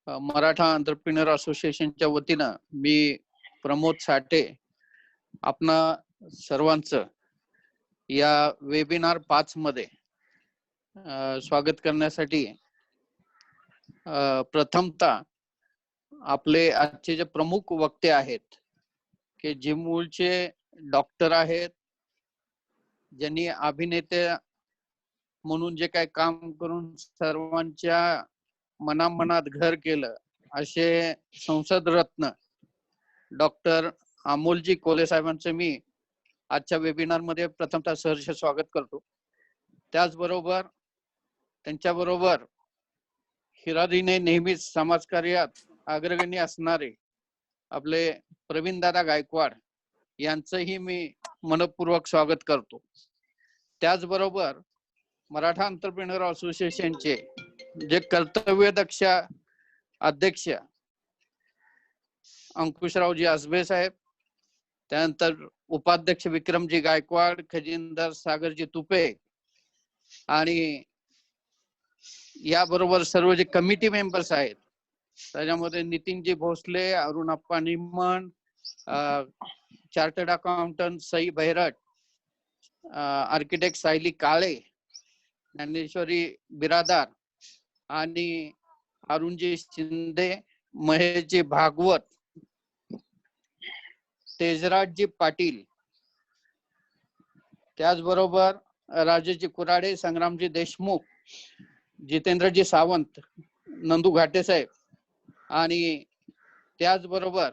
Maratha entrepreneur असोसिएशनच्या वतीनं मी प्रमोद साठे आपणा सर्वांचं या वेबिनार 5 मध्ये स्वागत करण्यासाठी प्रथमतः आपले आजचे जे प्रमुख वक्ते आहेत की जे मूळचे डॉक्टर आहेत, ज्यांनी अभिनेते म्हणून जे काही काम करून सर्वांच्या मनामनात घर केलं, असे संसद रत्न डॉक्टर अमोलजी कोल्हे साहेबांचं मी आजच्या वेबिनार मध्ये प्रथमतः सहर्ष स्वागत करतो. त्याचबरोबर त्यांच्याबरोबर हिरादीने नेहमीच समाजकार्यात अग्रगण्य असणारे आपले प्रवीण दादा गायकवाड यांचंही मी मनपूर्वक स्वागत करतो. त्याचबरोबर मराठा एंटरप्रेन्योर असोसिएशनचे जे कर्तव्यदक्ष अध्यक्ष अंकुशरावजी आसबे साहेब, त्यानंतर उपाध्यक्ष विक्रमजी गायकवाड, खजिनदार सागरजी तुपे आणि याबरोबर सर्व जे कमिटी मेंबर्स आहेत त्याच्यामध्ये Nitinji Bhosale, Arunappa Niman, chartered accountant Sai Bhairat, architect Sayali Kale, Dnyaneshwari Biradar आणि अरुणजी शिंदे, महेशजी भागवत, तेजराजजी पाटील, त्याचबरोबर राजेशजी कुराडे, संग्रामजी देशमुख, जितेंद्रजी सावंत, नंदू घाटे साहेब आणि त्याचबरोबर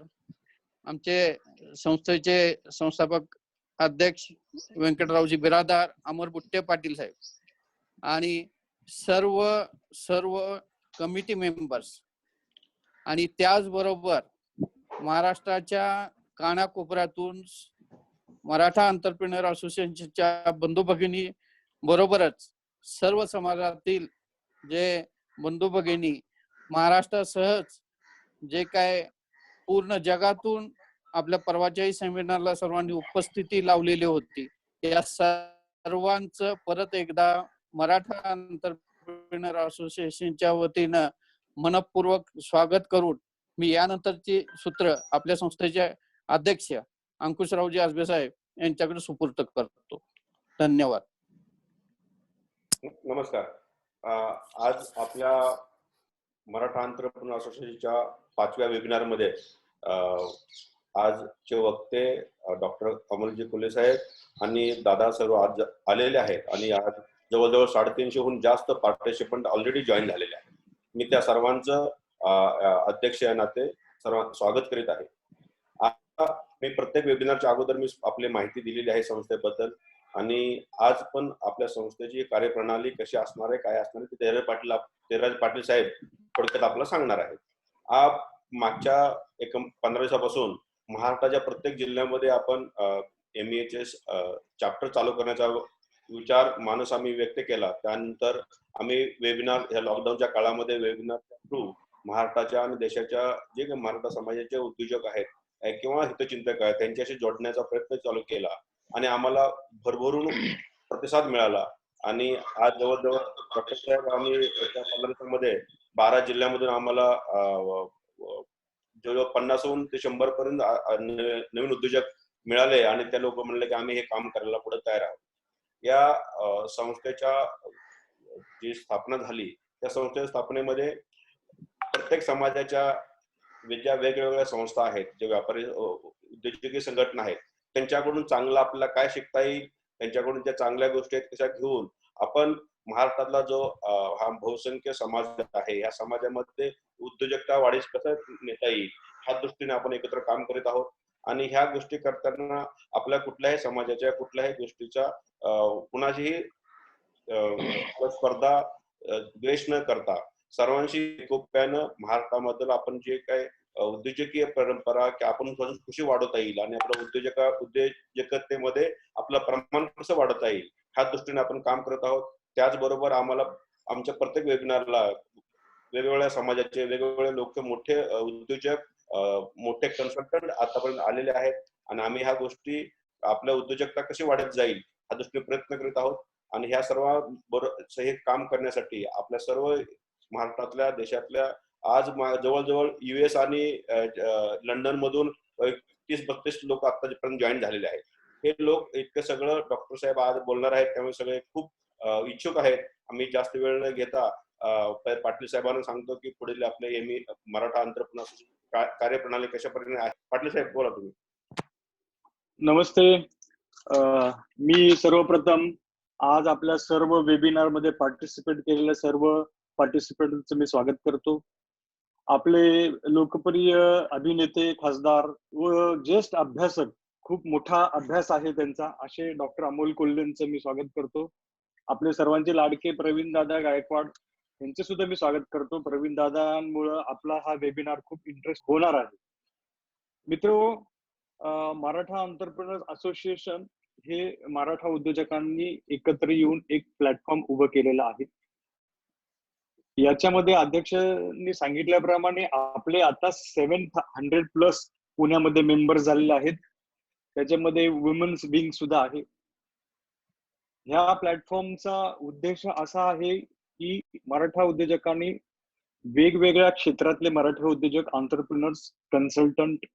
आमचे संस्थेचे संस्थापक अध्यक्ष व्यंकटरावजी बिरादार, अमर बुट्टे पाटील साहेब आणि सर्व कमिटी मेंबर्स आणि त्याचबरोबर महाराष्ट्राच्या कानाकोपऱ्यातून मराठा एंटरप्रेन्योर असोसिएशनच्या बंधू भगिनी बरोबरच सर्व समाजातील जे बंधू भगिनी महाराष्ट्रासहच जे काय पूर्ण जगातून आपल्या परवाच्याही सेमिनारला सर्वांनी उपस्थिती लावलेली होती, या सर्वांचं परत एकदा मराठा एंटरप्रेन्योर असोसिएशनच्या वतीनं मनपूर्वक स्वागत करून मी यानंतरची सूत्र आपल्या संस्थेचे अध्यक्ष अंकुशरावजी आसबे साहेब यांच्याकडे सुपूर्द करतो. धन्यवाद. नमस्कार. आज आपल्या मराठा एंटरप्रेन्योर असोसिएशनच्या 5व्या वेबिनार मध्ये आजचे वक्ते डॉक्टर अमोलजी कोल्हे साहेब आणि दादा सर्व आज आलेले आहेत आणि आज जवळजवळ 350हून जास्त पार्टिसिपंट ऑलरेडी जॉईन झालेले आहेत. मी त्या सर्वांचं अध्यक्ष या नाते सर्व स्वागत करीत आहे. आता मी प्रत्येक वेबिनारच्या अगोदर मी आपली माहिती दिलेली आहे संस्थेबद्दल आणि आज पण आपल्या संस्थेची कार्यप्रणाली कशी असणार आहे, काय असणार आहे ते तेजराज पाटील साहेब थोडक्यात आपल्याला सांगणार आहेत. मागच्या 15 दिवसापासून महाराष्ट्राच्या प्रत्येक जिल्ह्यामध्ये आपण MEHS चॅप्टर चालू करण्याचा विचार मानस आम्ही व्यक्त केला. त्यानंतर आम्ही वेबिनार ह्या लॉकडाऊनच्या काळामध्ये वेबिनारच्या थ्रू महाराष्ट्राच्या आणि देशाच्या जे काही मराठा समाजाचे उद्योजक आहेत किंवा हितचिंतक आहेत त्यांच्याशी जोडण्याचा प्रयत्न चालू केला आणि आम्हाला भरभरून प्रतिसाद मिळाला आणि आज जवळजवळ डॉक्टर साहेब आम्ही 15 दिवसांमध्ये 12 जिल्ह्यामधून आम्हाला जवळजवळ 50हून ते 100 पर्यंत नवीन उद्योजक मिळाले आणि त्या लोक म्हणले की आम्ही हे काम करायला पुढे तयार आहोत. या संस्थेच्या जी स्थापना झाली त्या संस्थेच्या स्थापनेमध्ये प्रत्येक समाजाच्या ज्या वेगवेगळ्या संस्था आहेत, जे व्यापारी उद्योजकीय संघटना आहेत, त्यांच्याकडून चांगलं आपल्याला काय शिकता येईल, त्यांच्याकडून ज्या चांगल्या गोष्टी आहेत कशा घेऊन आपण महाराष्ट्रातला जो हा बहुसंख्य समाज आहे या समाजामध्ये उद्योजकता वाढीस कसं नेता येईल ह्या दृष्टीने आपण एकत्र काम करीत आहोत. आणि ह्या गोष्टी करताना आपल्या कुठल्याही समाजाच्या कुठल्याही गोष्टीचा कुणाशीही स्पर्धा द्वेष न करता सर्वांशी एकोप्यानं महाराष्ट्रामधील आपण जे काय उद्योजकीय परंपरा की आपण कशी वाढवता येईल आणि आपल्या उद्योजकतेमध्ये आपलं प्रमाण कसं वाढवता येईल ह्या दृष्टीने आपण काम करत आहोत. त्याचबरोबर आम्हाला आमच्या प्रत्येक वेबिनारला वेगवेगळ्या समाजाचे वेगवेगळे लोक, मोठे उद्योजक, मोठे कन्सल्टंट आतापर्यंत आलेले आहेत आणि आम्ही ह्या गोष्टी आपल्या उद्योजकता कशी वाढत जाईल ह्या दृष्टीने प्रयत्न करीत आहोत. आणि ह्या सर्व हे काम करण्यासाठी आपल्या सर्व महाराष्ट्रातल्या देशातल्या आज जवळजवळ US आणि लंडन मधून 30-32 लोक आतापर्यंत जॉईन झालेले आहेत. हे लोक इतकं सगळं डॉक्टर साहेब आज बोलणार आहेत, त्यामुळे सगळे खूप इच्छुक आहेत. आम्ही जास्त वेळ न घेता पाटील साहेबांना सांगतो की पुढील आपले मराठा एंटरप्रेन्योर कार्यप्रणाली कशा पद्धतीने आहे. पाटील साहेब बोला तुम्ही. नमस्ते. मी सर्वप्रथम आज आपल्या सर्व वेबिनार मध्ये पार्टिसिपेट केलेल्या सर्व पार्टिसिपेंटचं मी स्वागत करतो. आपले लोकप्रिय अभिनेते, खासदार व ज्येष्ठ अभ्यासक, खूप मोठा अभ्यास आहे त्यांचा, असे डॉक्टर अमोल कोल्हेंचं मी स्वागत करतो. आपले सर्वांचे लाडके प्रवीण दादा गायकवाड यांचे सुद्धा मी स्वागत करतो. प्रवीण दादांमुळे आपला हा वेबिनार खूप इंटरेस्ट होणार आहे. मित्रो, मराठा एंटरप्रेन्योर असोसिएशन हे मराठा उद्योजकांनी एकत्र येऊन एक प्लॅटफॉर्म उभं केलेलं आहे. याच्यामध्ये अध्यक्षांनी सांगितल्याप्रमाणे आपले आता 700+ पुण्यामध्ये मेंबर झालेले आहेत. त्याच्यामध्ये वुमेन्स विंग सुद्धा आहे. ह्या प्लॅटफॉर्मचा उद्देश असा आहे की मराठा उद्योजकांनी वेगवेगळ्या क्षेत्रातले मराठा उद्योजक, एंटरप्रेन्योर्स, कन्सल्टंट,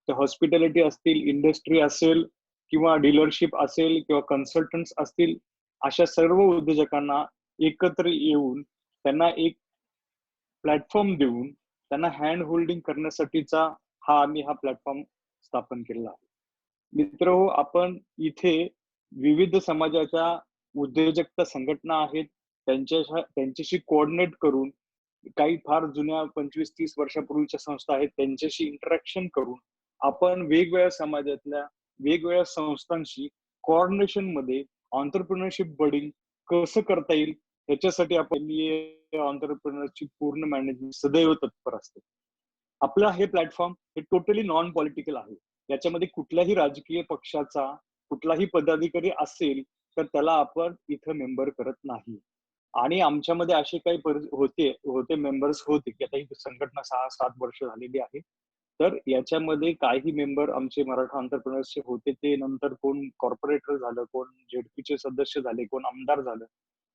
हॉस्पिटॅलिटी असतील, इंडस्ट्री असेल किंवा डीलरशिप असेल किंवा कन्सल्टंट्स असतील, अशा सर्व उद्योजकांना एकत्र येऊन त्यांना एक प्लॅटफॉर्म देऊन त्यांना हँड होल्डिंग करण्यासाठीचा आम्ही हा प्लॅटफॉर्म स्थापन केलेला आहे. मित्रहो, आपण इथे विविध समाजाच्या उद्योजकता संघटना आहेत, त्यांच्याशी कोऑर्डिनेट करून, काही फार जुन्या 25-30 वर्षापूर्वीच्या संस्था आहेत त्यांच्याशी इंटरॅक्शन करून आपण वेगवेगळ्या समाजातल्या वेगवेगळ्या संस्थांशी कोऑर्डिनेशन मध्ये एंटरप्रेन्योरशिप बिल्डिंग कसं करता येईल याच्यासाठी आपण एंटरप्रेन्योरची पूर्ण मॅनेजमेंट सदैव तत्पर असते. आपलं हे प्लॅटफॉर्म हे टोटली नॉन पॉलिटिकल आहे. याच्यामध्ये कुठल्याही राजकीय पक्षाचा कुठलाही पदाधिकारी असेल तर त्याला आपण इथं मेंबर करत नाही. आणि आमच्यामध्ये असे काही होते मेंबर्स होते की आता ही संघटना 6-7 वर्ष झालेली आहे. तर याच्यामध्ये काही मेंबर आमचे मराठा एंटरप्रेन्योर्सचे होते, ते नंतर कोण कॉर्पोरेटर झालं, कोण जेडपीचे सदस्य झाले, कोण आमदार झालं,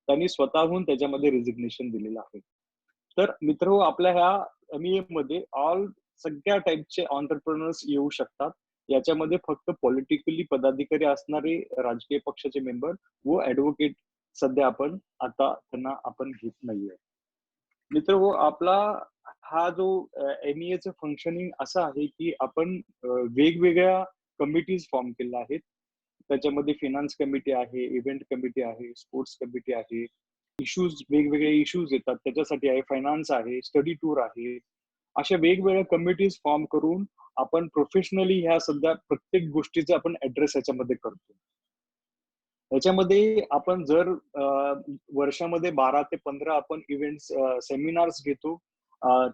त्यांनी स्वतःहून त्याच्यामध्ये रेजिग्नेशन दिलेलं आहे. तर मित्र, आपल्या ह्या MEA मध्ये सगळ्या टाईपचे एंटरप्रेन्योर्स येऊ शकतात. याच्यामध्ये फक्त पॉलिटिकली पदाधिकारी असणारे राजकीय पक्षाचे मेंबर व ऍडव्होकेट सध्या आपण घेत नाहीये. मित्र, आपला हा जो MEAचं फंक्शनिंग असं आहे की आपण वेगवेगळ्या कमिटीज फॉर्म केल्या आहेत. त्याच्यामध्ये फिनान्स कमिटी आहे, इव्हेंट कमिटी आहे, स्पोर्ट्स कमिटी आहे, वेगवेगळे इश्यूज येतात त्याच्यासाठी आहे, फायनान्स आहे, स्टडी टूर आहे. अशा वेगवेगळ्या कमिटीज फॉर्म करून आपण प्रोफेशनली ह्या सध्या प्रत्येक गोष्टीचा आपण ऍड्रेस याच्यामध्ये करतो. याच्यामध्ये आपण जर वर्षामध्ये 12 ते 15 आपण इव्हेंट्स, सेमिनार्स घेतो.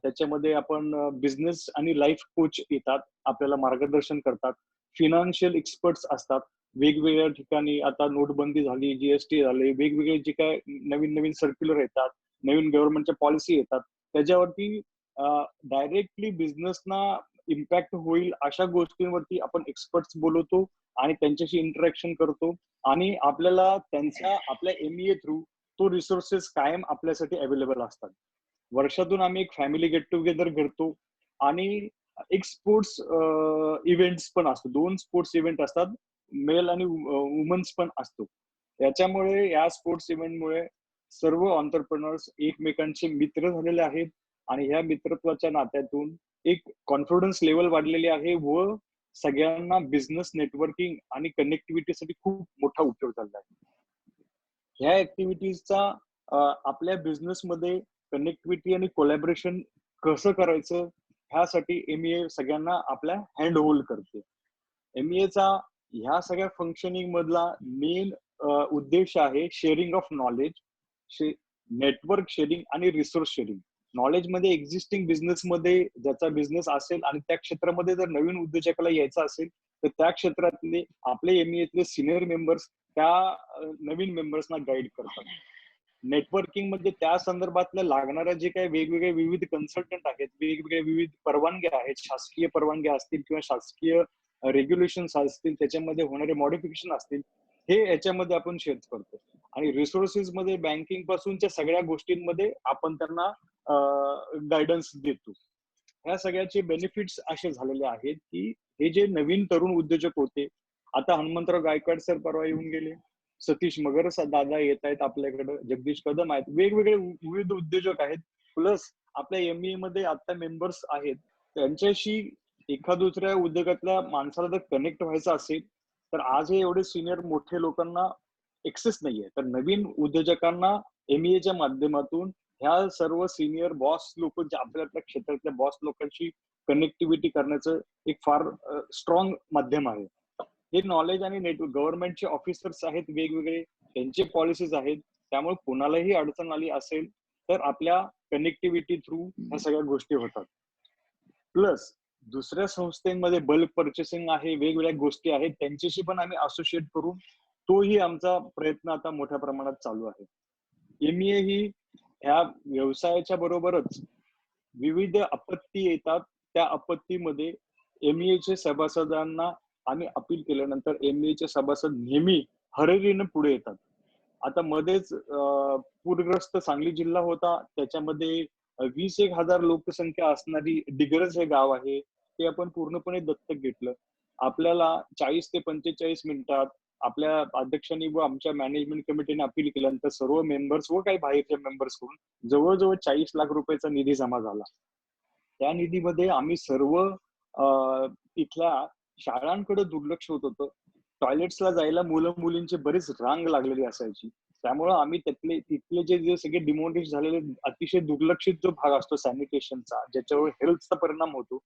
त्याच्यामध्ये आपण बिझनेस आणि लाईफ कोच येतात, आपल्याला मार्गदर्शन करतात. फिनान्शियल एक्सपर्ट्स असतात वेगवेगळ्या ठिकाणी. आता नोटबंदी झाली, GST झाले, वेगवेगळे जे काय नवीन सर्क्युलर येतात, नवीन गव्हर्नमेंटच्या पॉलिसी येतात, त्याच्यावरती डायरेक्टली बिझनेसना इम्पॅक्ट होईल अशा गोष्टींवरती आपण एक्सपर्ट्स बोलवतो आणि त्यांच्याशी इंटरॅक्शन करतो. आणि आपल्याला आपल्या MEA थ्रू तो रिसोर्सेस कायम आपल्यासाठी अवेलेबल असतात. वर्षातून आम्ही एक फॅमिली गेट टुगेदर करतो आणि एक स्पोर्ट्स इव्हेंट्स पण असतो. 2 स्पोर्ट्स इव्हेंट असतात, मेल आणि वुमन्स पण असतो. याच्यामुळे या स्पोर्ट्स इव्हेंटमुळे सर्व एंटरप्रेन्योर्स एकमेकांचे मित्र झालेले आहेत आणि ह्या मित्रत्वाच्या नात्यातून एक कॉन्फिडन्स लेवल वाढलेली आहे व सगळ्यांना बिझनेस नेटवर्किंग आणि कनेक्टिव्हिटीसाठी खूप मोठा उपयोग झाला आहे. ह्या ऍक्टिव्हिटीजचा आपल्या बिझनेसमध्ये कनेक्टिव्हिटी आणि कोलॅबोरेशन कसं करायचं ह्यासाठी MEA सगळ्यांना आपल्या हँड होल्ड करते. MEAचा ह्या सगळ्या फंक्शनिंग मधला मेन उद्देश आहे sharing of knowledge, network sharing आणि रिसोर्स शेअरिंग. नॉलेज मध्ये एक्झिस्टिंग बिझनेस मध्ये ज्याचा बिझनेस असेल आणि त्या क्षेत्रामध्ये जर नवीन उद्योजकाला यायचं असेल तर त्या क्षेत्रातले आपले MEAतले सिनियर मेंबर्स त्या नवीन मेंबर्सना गाईड करतात. नेटवर्किंग मध्ये त्या संदर्भातल्या लागणाऱ्या जे काही वेगवेगळे विविध कन्सल्टंट आहेत, वेगवेगळे विविध परवानग्या आहेत, शासकीय परवानग्या असतील किंवा शासकीय रेग्युलेशन्स असतील, त्याच्यामध्ये होणारे मॉडिफिकेशन असतील, हे याच्यामध्ये आपण शेअर करतो. आणि रिसोर्सेस मध्ये बँकिंग पासूनच्या सगळ्या गोष्टींमध्ये आपण त्यांना गायडन्स देतो. ह्या सगळ्याचे बेनिफिट्स असे झालेले आहेत की हे जे नवीन तरुण उद्योजक होते, आता हनुमंतराव गायकवाड सर परवा येऊन गेले, सतीश मगर दादा येत आहेत आपल्याकडे, जगदीश कदम आहेत, वेगवेगळे विविध उद्योजक आहेत. प्लस आपल्या एमईए मध्ये आता मेंबर्स आहेत, त्यांच्याशी एका दुसऱ्या उद्योगातल्या माणसाला जर कनेक्ट व्हायचं असेल तर आज हे एवढे सिनियर मोठे लोकांना एक्सेस नाहीये. तर नवीन उद्योजकांना एमईएच्या माध्यमातून ह्या सर्व सिनियर बॉस लोक जे आपल्या आपल्या क्षेत्रातल्या बॉस लोकांशी कनेक्टिव्हिटी करण्याचं एक फार स्ट्रॉंग माध्यम आहे. हे नॉलेज आणि नेटवर्क गव्हर्नमेंटचे ऑफिसर्स आहेत वेगवेगळे, त्यांचे पॉलिसीज आहेत, त्यामुळे कोणालाही अडचण आली असेल तर आपल्या कनेक्टिव्हिटी थ्रू ह्या सगळ्या गोष्टी होतात. प्लस दुसऱ्या संस्थेमध्ये बल्क पर्चेसिंग आहे, वेगवेगळ्या गोष्टी आहेत, त्यांच्याशी पण आम्ही असोसिएट करून तोही आमचा प्रयत्न आता मोठ्या प्रमाणात चालू आहे. एमईए ही ह्या व्यवसायाच्या बरोबरच विविध आपत्ती येतात, त्या आपत्तीमध्ये एमईएच्या सभासदांना आम्ही अपील केल्यानंतर एमईएचे सभासद नेहमी हरेरीने पुढे येतात. आता मध्येच पूरग्रस्त सांगली जिल्हा होता, त्याच्यामध्ये 20,000 लोकसंख्या असणारी डिग्रज हे गाव आहे, ते आपण पूर्णपणे दत्तक घेतलं. आपल्याला 40 ते 45 मिनिटात आपल्या अध्यक्षांनी व आमच्या मॅनेजमेंट कमिटीने अपील केल्यानंतर सर्व मेंबर्स व काही बाहेरच्या मेंबर्स कडून जवळजवळ 40 लाख रुपयाचा निधी जमा झाला. त्या निधीमध्ये आम्ही सर्व इथल्या शाळांकडे दुर्लक्ष होत होतं. टॉयलेट्सला जायला मुलं मुलींची बरीच रांग लागलेली असायची. त्यामुळं आम्ही तिथले जे सगळे डिमोलिश झालेले अतिशय दुर्लक्षित जो भाग असतो सॅनिटेशनचा, ज्याच्यावर हेल्थचा परिणाम होतो,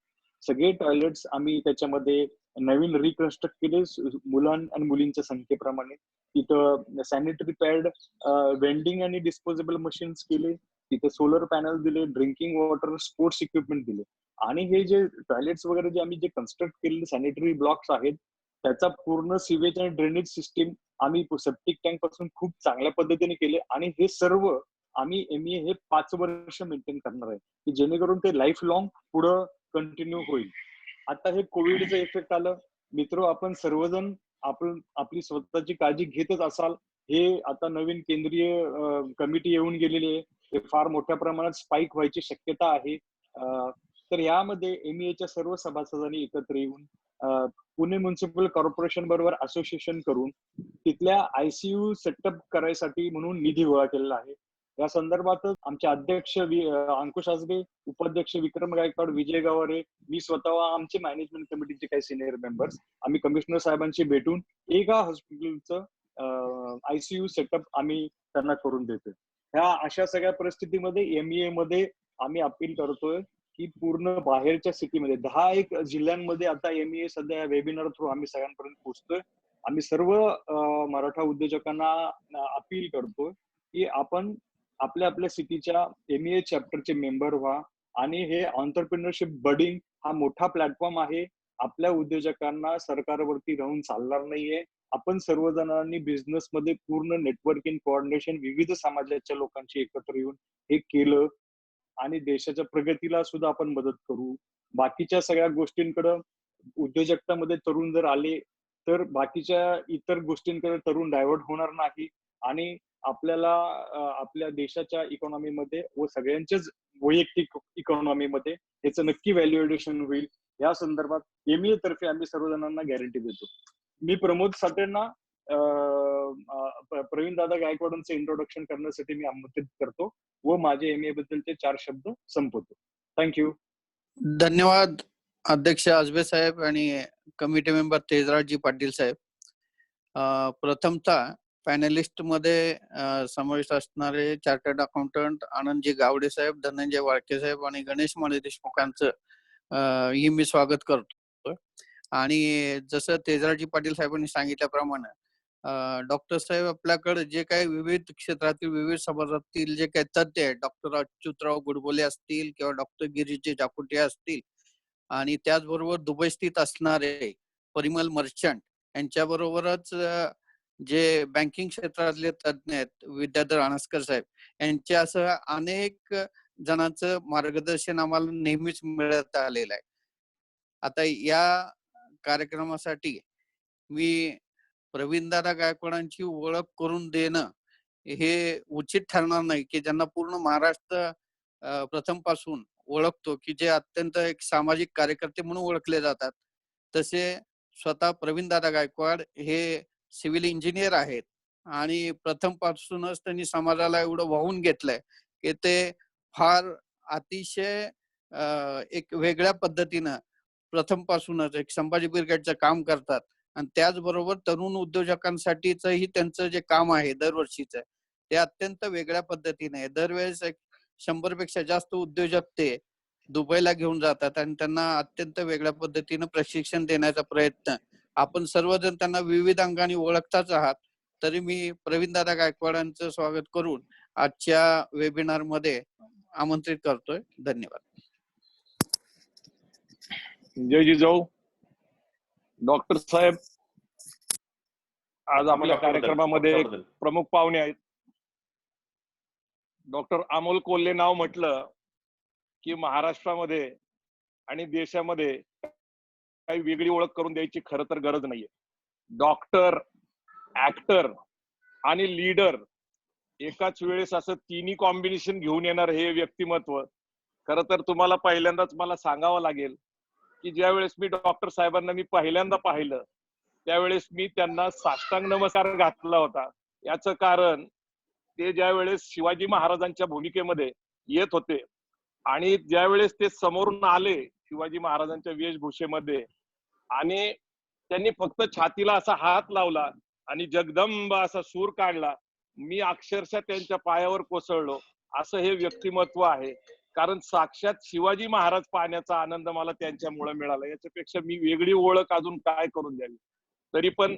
सगळे टॉयलेट्स आम्ही त्याच्यामध्ये नवीन रिकन्स्ट्रक्ट केले मुलां आणि मुलींच्या संख्येप्रमाणे. तिथं सॅनिटरी पॅड, वेंडिंग आणि डिस्पोजेबल मशीन्स केले, तिथे सोलर पॅनल दिले, ड्रिंकिंग वॉटर, स्पोर्ट्स इक्विपमेंट दिले. आणि हे जे टॉयलेट्स वगैरे जे आम्ही जे कन्स्ट्रक्ट केलेले सॅनिटरी ब्लॉक्स आहेत, त्याचा पूर्ण सिवेज आणि ड्रेनेज सिस्टीम आम्ही सेप्टिक टँक पासून खूप चांगल्या पद्धतीने केले. आणि हे सर्व आम्ही एमईए हे 5 वर्ष मेंटेन करणार आहे, की जेणेकरून ते लाईफ लॉंग पुढं कंटिन्यू होईल. आता हे कोविडचं इफेक्ट आलं, मित्र आपण सर्वजण आपली स्वतःची काळजी घेतच असाल. हे आता नवीन केंद्रीय कमिटी येऊन गेलेली आहे, हे फार मोठ्या प्रमाणात स्पाइक व्हायची शक्यता आहे. तर यामध्ये एमईएच्या सर्व सभासदांनी एकत्र येऊन पुणे म्युनिसिपल कॉर्पोरेशन बरोबर असोसिएशन करून तिथल्या आयसीयू सेटअप करायसाठी म्हणून निधी गोळा केलेला आहे. या संदर्भातच आमचे अध्यक्ष अंकुश आजबे, उपाध्यक्ष विक्रम गायकवाड, विजय गावारे, मी स्वतः, आमचे मॅनेजमेंट कमिटीचे काही सिनियर मेंबर्स, आम्ही कमिशनर साहेबांशी भेटून एका हॉस्पिटलचं आयसीयू सेटअप आम्ही त्यांना करून देतोय. ह्या अशा सगळ्या परिस्थितीमध्ये एमईए मध्ये आम्ही अपील करतोय की पूर्ण बाहेरच्या सिटीमध्ये 10 जिल्ह्यांमध्ये आता एमईए सध्या वेबिनार थ्रू आम्ही सगळ्यांपर्यंत पोहोचतोय. आम्ही सर्व मराठा उद्योजकांना अपील करतोय की आपण आपल्या आपल्या सिटीच्या एमईए चॅप्टरचे मेंबर व्हा. आणि हे ऑन्टरप्रिनरशिप बडिंग हा मोठा प्लॅटफॉर्म आहे. आपल्या उद्योजकांना सरकारवरती राहून चालणार नाहीये. आपण सर्वजणांनी बिझनेस मध्ये पूर्ण नेटवर्किंग, कोऑर्डिनेशन, विविध समाजाच्या लोकांशी एकत्र येऊन हे केलं आणि देशाच्या प्रगतीला सुद्धा आपण मदत करू. बाकीच्या सगळ्या गोष्टींकडे उद्योजकतामध्ये तरुण जर आले तर बाकीच्या इतर गोष्टींकडे तरुण डायव्हर्ट होणार नाही आणि आपल्याला आपल्या देशाच्या इकॉनॉमीमध्ये व सगळ्यांच्याच वैयक्तिक इकॉनॉमीमध्ये याचं नक्की व्हॅल्युएशन होईल. या संदर्भात एमईए तर्फे आम्ही सर्वजणांना गॅरंटी देतो. मी प्रमोद साठेंना प्रवीण दादा गायकवाडांचं इंट्रोडक्शन करण्यासाठी मी आमंत्रित करतो व माझे एमईए बद्दलचे 4 शब्द संपवतो. थँक्यू. धन्यवाद अध्यक्ष आजबे साहेब आणि कमिटी मेंबर तेजराजी पाटील साहेब. प्रथमतः पॅनलिस्ट मध्ये समाविष्ट असणारे चार्टर्ड अकाउंटंट आनंदजी गावडे साहेब, धनंजय वाळके साहेब आणि गणेश माने देशमुखांचं ही मी स्वागत करतो. आणि जसं तेजराजी पाटील साहेबांनी सांगितल्याप्रमाणे डॉक्टर साहेब आपल्याकडे जे काही विविध क्षेत्रातील विविध समाजातील जे काही तज्ञ आहेत, डॉक्टर अच्युतराव गुडबोले असतील किंवा डॉक्टर गिरीजी जाकुटिया असतील आणि त्याचबरोबर दुबई स्थित असणारे परिमल मर्चंट यांच्याबरोबरच जे बँकिंग क्षेत्रातले तज्ञ आहेत विद्याधर अणस्कर साहेब यांचे असं अनेक जणांचं मार्गदर्शन आम्हाला नेहमीच मिळत आलेलं आहे. आता या कार्यक्रमासाठी मी प्रवीणदादा गायकवाडांची ओळख करून देणं हे उचित ठरणार नाही की ज्यांना पूर्ण महाराष्ट्र प्रथम पासून ओळखतो, की जे अत्यंत एक सामाजिक कार्यकर्ते म्हणून ओळखले जातात. तसे स्वतः प्रवीणदादा गायकवाड हे सिव्हिल इंजिनियर आहेत आणि प्रथम पासूनच त्यांनी समाजाला एवढं वाहून घेतलंय की ते फार अतिशय एक वेगळ्या पद्धतीनं प्रथम पासूनच एक संभाजी ब्रिगेडचं काम करतात. आणि त्याचबरोबर तरुण उद्योजकांसाठीचंही त्यांचं जे काम आहे दरवर्षीचं, ते अत्यंत वेगळ्या पद्धतीने आहे. दरवेळेस 100 पेक्षा जास्त उद्योजक ते दुबईला घेऊन जातात आणि त्यांना अत्यंत वेगळ्या पद्धतीनं प्रशिक्षण देण्याचा प्रयत्न. आपण सर्वजण त्यांना विविध अंगाने ओळखताच आहात. तरी मी प्रवीणदादा गायकवाडांचं स्वागत करून आजच्या वेबिनार मध्ये आमंत्रित करतोय. धन्यवाद. जय जिजाऊ. डॉक्टर साहेब, आज आपल्या कार्यक्रमामध्ये प्रमुख पाहुणे आहेत. डॉक्टर अमोल कोल्हे नाव म्हटलं की महाराष्ट्रामध्ये आणि देशामध्ये काही वेगळी ओळख करून द्यायची खरं तर गरज नाहीये. डॉक्टर, ऍक्टर आणि लीडर एकाच वेळेस असं तिन्ही कॉम्बिनेशन घेऊन येणार हे व्यक्तिमत्व खरं तर तुम्हाला पहिल्यांदाच मला सांगावं लागेल की ज्या वेळेस मी डॉक्टर साहेबांना मी पहिल्यांदा पाहिलं त्यावेळेस मी त्यांना साष्टांग नमस्कार घातला होता. याचं कारण ते ज्या वेळेस शिवाजी महाराजांच्या भूमिकेमध्ये येत होते आणि ज्या वेळेस ते समोरून आले शिवाजी महाराजांच्या वेशभूषेमध्ये आणि त्यांनी फक्त छातीला असा हात लावला आणि जगदंब असा सूर काढला, मी अक्षरशः त्यांच्या पायावर कोसळलो. असं हे व्यक्तिमत्व आहे. कारण साक्षात शिवाजी महाराज पाहण्याचा आनंद मला त्यांच्यामुळे मिळाला. याच्यापेक्षा मी वेगळी ओळख अजून काय करून द्यावी. तरी पण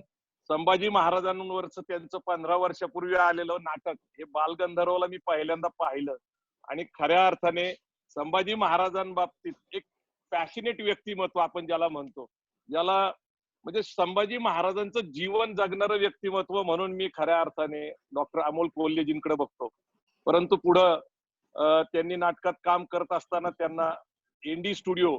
संभाजी महाराजांवरच त्यांचं 15 वर्षापूर्वी आलेलं नाटक हे बालगंधर्वला मी पहिल्यांदा पाहिलं आणि खऱ्या अर्थाने संभाजी महाराजांबाबतीत एक पॅशनेट व्यक्तिमत्व आपण ज्याला म्हणतो, ज्याला म्हणजे संभाजी महाराजांचं जीवन जगणारं व्यक्तिमत्व म्हणून मी खऱ्या अर्थाने डॉक्टर अमोल कोल्हेजींकडे बघतो. परंतु पुढं त्यांनी नाटकात काम करत असताना त्यांना एनडी स्टुडिओ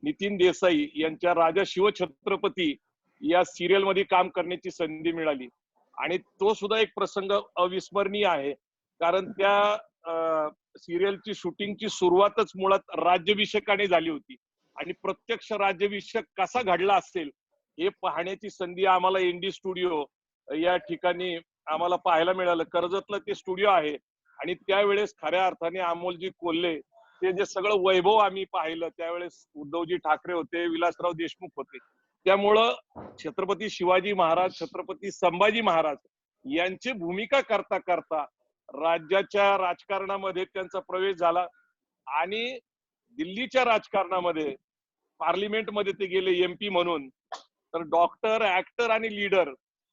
नितीन देसाई यांच्या राजा शिवछत्रपती या सिरियल मध्ये काम करण्याची संधी मिळाली आणि तो सुद्धा एक प्रसंग अविस्मरणीय आहे. कारण त्या सिरियलची शूटिंगची सुरुवातच मुळात राज्याभिषेकाने झाली होती आणि प्रत्यक्ष राज्याभिषेक कसा घडला असेल हे पाहण्याची संधी आम्हाला एनडी स्टुडिओ या ठिकाणी आम्हाला पाहायला मिळालं. कर्जतला ते स्टुडिओ आहे आणि त्यावेळेस खऱ्या अर्थाने अमोलजी कोल्हे ते जे सगळं वैभव आम्ही पाहिलं त्यावेळेस उद्धवजी ठाकरे होते, विलासराव देशमुख होते. त्यामुळं छत्रपती शिवाजी महाराज, छत्रपती संभाजी महाराज यांची भूमिका करता करता राज्याच्या राजकारणामध्ये त्यांचा प्रवेश झाला आणि दिल्लीच्या राजकारणामध्ये पार्लिमेंटमध्ये ते गेले एमपी म्हणून. तर डॉक्टर, ऍक्टर आणि लीडर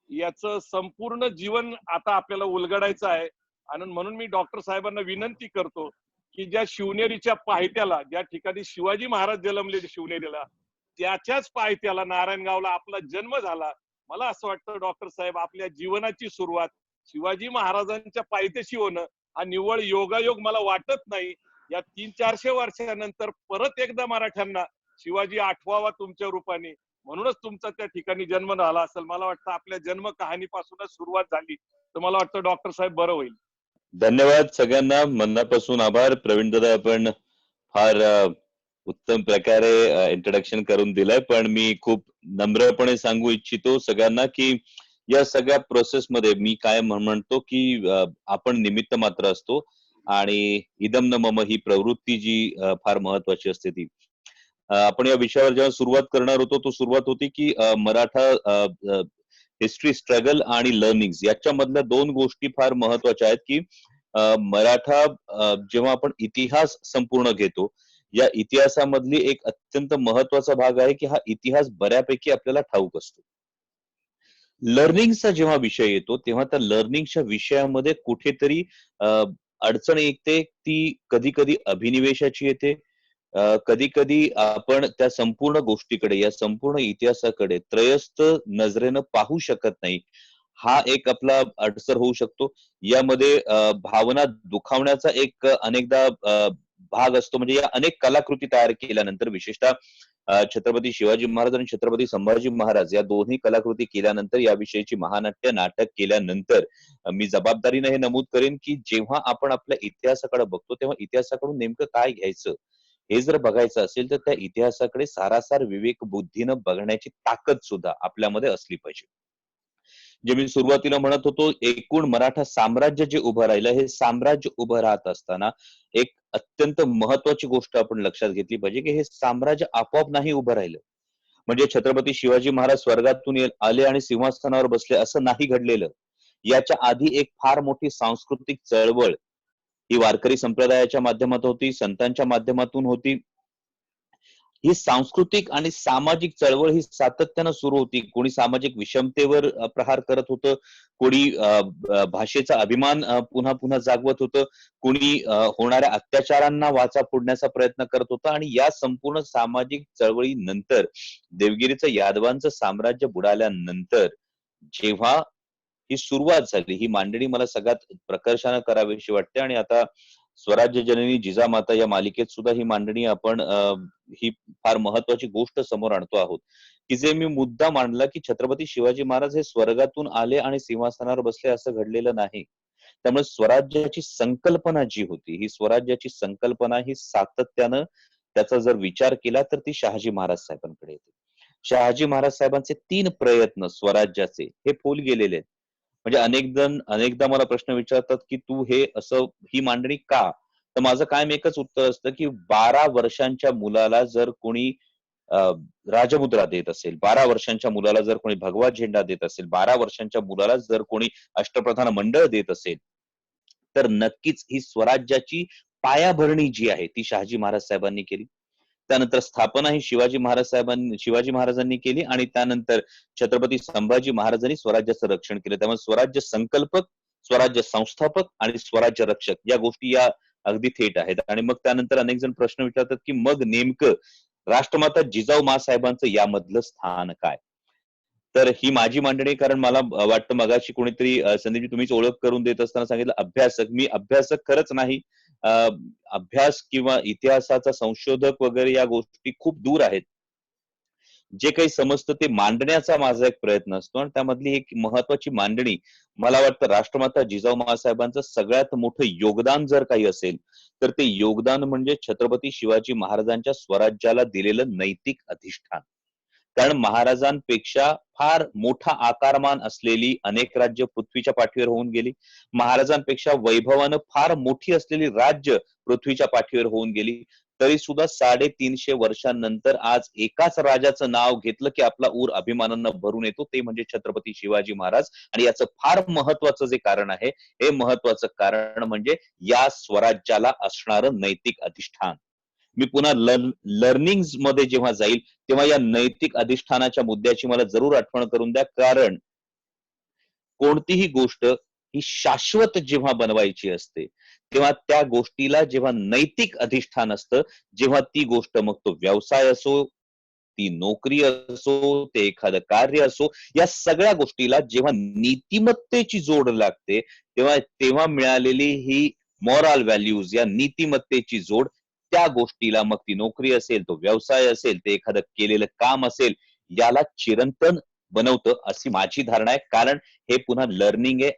याचं संपूर्ण जीवन आता आपल्याला उलगडायचं आहे आणि म्हणून मी डॉक्टर साहेबांना विनंती करतो की ज्या शिवनेरीच्या पायथ्याला, ज्या ठिकाणी शिवाजी महाराज जन्मले शिवनेरीला, त्याच्याच पायथ्याला नारायणगावला आपला जन्म झाला. मला असं वाटतं डॉक्टर साहेब आपल्या जीवनाची सुरुवात शिवाजी महाराजांच्या पायथ्याशी होणं हा निव्वळ योगायोग मला वाटत नाही. या 300-400 वर्षानंतर परत एकदा मराठ्यांना शिवाजी आठवावा तुमच्या रूपाने, म्हणूनच तुमचा त्या ठिकाणी जन्म झाला असेल. मला वाटतं आपल्या जन्म कहाणीपासूनच सुरुवात झाली. तर मला वाटतं डॉक्टर साहेब बरं होईल. धन्यवाद सगळ्यांना, मनापासून आभार. प्रवीण दादा आपण फार उत्तम प्रकारे इंट्रोडक्शन करून दिलंय, पण मी खूप नम्रपणे सांगू इच्छितो सगळ्यांना की या सगळ्या प्रोसेस मध्ये मी काय म्हणतो की आपण निमित्त मात्र असतो आणि इदम न मम ही प्रवृत्ती जी फार महत्वाची असते ती. आपण या विषयावर जेव्हा सुरुवात करणार होतो तो सुरुवात होती की मराठा हिस्ट्री, स्ट्रगल आणि लर्निंग याच्या मधल्या दोन गोष्टी फार महत्वाच्या आहेत की मराठा जेव्हा आपण इतिहास संपूर्ण घेतो, या इतिहासामधली एक अत्यंत महत्वाचा भाग आहे की हा इतिहास बऱ्यापैकी आपल्याला ठाऊक असतो. लर्निंगचा जेव्हा विषय येतो तेव्हा त्या लर्निंगच्या विषयामध्ये कुठेतरी अडचण येते. ती कधी कधी अभिनिवेशाची येते, कधी कधी आपण त्या संपूर्ण गोष्टीकडे, या संपूर्ण इतिहासाकडे त्रयस्थ नजरेनं पाहू शकत नाही. हा एक आपला अडसर होऊ शकतो. यामध्ये भावना दुखावण्याचा एक अनेकदा भाग असतो. म्हणजे या अनेक कलाकृती तयार केल्यानंतर विशेषतः छत्रपती शिवाजी महाराज आणि छत्रपती संभाजी महाराज या दोन्ही कलाकृती केल्यानंतर याविषयीची महानाट्य नाटक केल्यानंतर मी जबाबदारीने हे नमूद करेन की जेव्हा आपण आपल्या इतिहासाकडे बघतो तेव्हा इतिहासाकडून नेमकं काय घ्यायचं हे जर बघायचं असेल तर त्या इतिहासाकडे सारासार विवेक बुद्धीनं बघण्याची ताकद सुद्धा आपल्यामध्ये असली पाहिजे. जे मी सुरुवातीला म्हणत होतो, एकूण मराठा साम्राज्य जे उभं राहिलं, हे साम्राज्य उभं राहत असताना एक अत्यंत महत्वाची गोष्ट आपण लक्षात घेतली पाहिजे की हे साम्राज्य आपोआप नाही उभं राहिलं. म्हणजे छत्रपती शिवाजी महाराज स्वर्गातून आले आणि सिंहासनावर बसले असं नाही घडलेलं. याच्या आधी एक फार मोठी सांस्कृतिक चळवळ ही वारकरी संप्रदायाच्या माध्यमातून होती, संतांच्या माध्यमातून होती. ही सांस्कृतिक आणि सामाजिक चळवळ ही सातत्यानं सुरू होती. कोणी सामाजिक विषमतेवर प्रहार करत होतं, कोणी भाषेचा अभिमान पुन्हा पुन्हा जागवत होतं, कोणी होणाऱ्या अत्याचारांना वाचा फोडण्याचा प्रयत्न करत होता. आणि या संपूर्ण सामाजिक चळवळीनंतर देवगिरीचं यादवांचं साम्राज्य बुडाल्यानंतर जेव्हा ही सुरुवात झाली, ही मांडणी मला सगळ्यात प्रकर्षानं करावीशी वाटते. आणि आता स्वराज्य जननी जिजामाता या मालिकेत सुद्धा ही मांडणी आपण ही फार महत्वाची गोष्ट समोर आणतो आहोत की जे मी मुद्दा मांडला की छत्रपती शिवाजी महाराज हे स्वर्गातून आले आणि सिंहासनावर बसले असं घडलेलं नाही. त्यामुळे स्वराज्याची संकल्पना जी होती, ही स्वराज्याची संकल्पना ही सातत्यानं त्याचा जर विचार केला तर ती शहाजी महाराज साहेबांकडे येते. शहाजी महाराज साहेबांचे 3 प्रयत्न स्वराज्याचे हे फोल गेलेले आहेत. म्हणजे अनेकदा मला प्रश्न विचारतात की तू हे असं ही मांडणी का? तर माझं कायम एकच उत्तर असतं की 12 वर्षांच्या मुलाला जर कोणी राजमुद्रा देत असेल, 12 वर्षांच्या मुलाला जर कोणी भगवा झेंडा देत असेल, 12 वर्षांच्या मुलाला जर कोणी अष्टप्रधान मंडळ देत असेल, तर नक्कीच ही स्वराज्याची पायाभरणी जी आहे ती शहाजी महाराज साहेबांनी केली. त्यानंतर स्थापना ही शिवाजी महाराजांनी केली आणि त्यानंतर छत्रपती संभाजी महाराजांनी स्वराज्याचं रक्षण केलं. त्यामुळे स्वराज्य संकल्पक, स्वराज्य संस्थापक आणि स्वराज्य रक्षक या गोष्टी या अगदी थेट आहेत. आणि मग त्यानंतर अनेक जण प्रश्न विचारतात की मग नेमकं राष्ट्रमाता जिजाऊ माँसाहेबांचं यामधलं स्थान काय? तर ही माझी मांडणी, कारण मला वाटतं मगाशी कोणीतरी संदीपजी तुम्हीच ओळख करून देत असताना सांगितलं अभ्यासक. मी अभ्यासक खरंच नाही. अभ्यास किंवा इतिहासाचा संशोधक वगैरे या गोष्टी खूप दूर आहेत. जे काही समजतं ते मांडण्याचा माझा एक प्रयत्न असतो आणि त्यामधली एक महत्वाची मांडणी मला वाटतं राष्ट्रमाता जिजाऊ माँसाहेबांचं सगळ्यात मोठं योगदान जर काही असेल तर ते योगदान म्हणजे छत्रपती शिवाजी महाराजांच्या स्वराज्याला दिलेलं नैतिक अधिष्ठान. कारण महाराजांपेक्षा फार मोठा आकारमान असलेली अनेक राज्य पृथ्वीच्या पाठीवर होऊन गेली. महाराजांपेक्षा वैभवानं फार मोठी असलेली राज्य पृथ्वीच्या पाठीवर होऊन गेली. तरी सुद्धा 350 वर्षांनंतर आज एकाच राजाचं नाव घेतलं की आपला ऊर अभिमानानं भरून येतो, ते म्हणजे छत्रपती शिवाजी महाराज. आणि याचं फार महत्वाचं जे कारण आहे, हे महत्वाचं कारण म्हणजे या स्वराज्याला असणारं नैतिक अधिष्ठान. मी पुन्हा लर्निंग मध्ये जेव्हा जाईल तेव्हा या नैतिक अधिष्ठानाच्या मुद्द्याची मला जरूर आठवण करून द्या. कारण कोणतीही गोष्ट ही शाश्वत जेव्हा बनवायची असते तेव्हा त्या गोष्टीला जेव्हा नैतिक अधिष्ठान असतं, जेव्हा ती गोष्ट मग तो व्यवसाय असो, ती नोकरी असो, ते एखादं कार्य असो, या सगळ्या गोष्टीला जेव्हा नीतिमत्तेची जोड लागते तेव्हा मिळालेली ही मॉरल व्हॅल्यूज, या नीतिमत्तेची जोड त्या गोष्टीला, मग ती नोकरी असेल, तो व्यवसाय असेल, ते एखादं केलेलं काम असेल, याला चिरंतन बनवतं अशी माझी धारणा आहे. कारण हे पुन्हा लर्निंग आहे,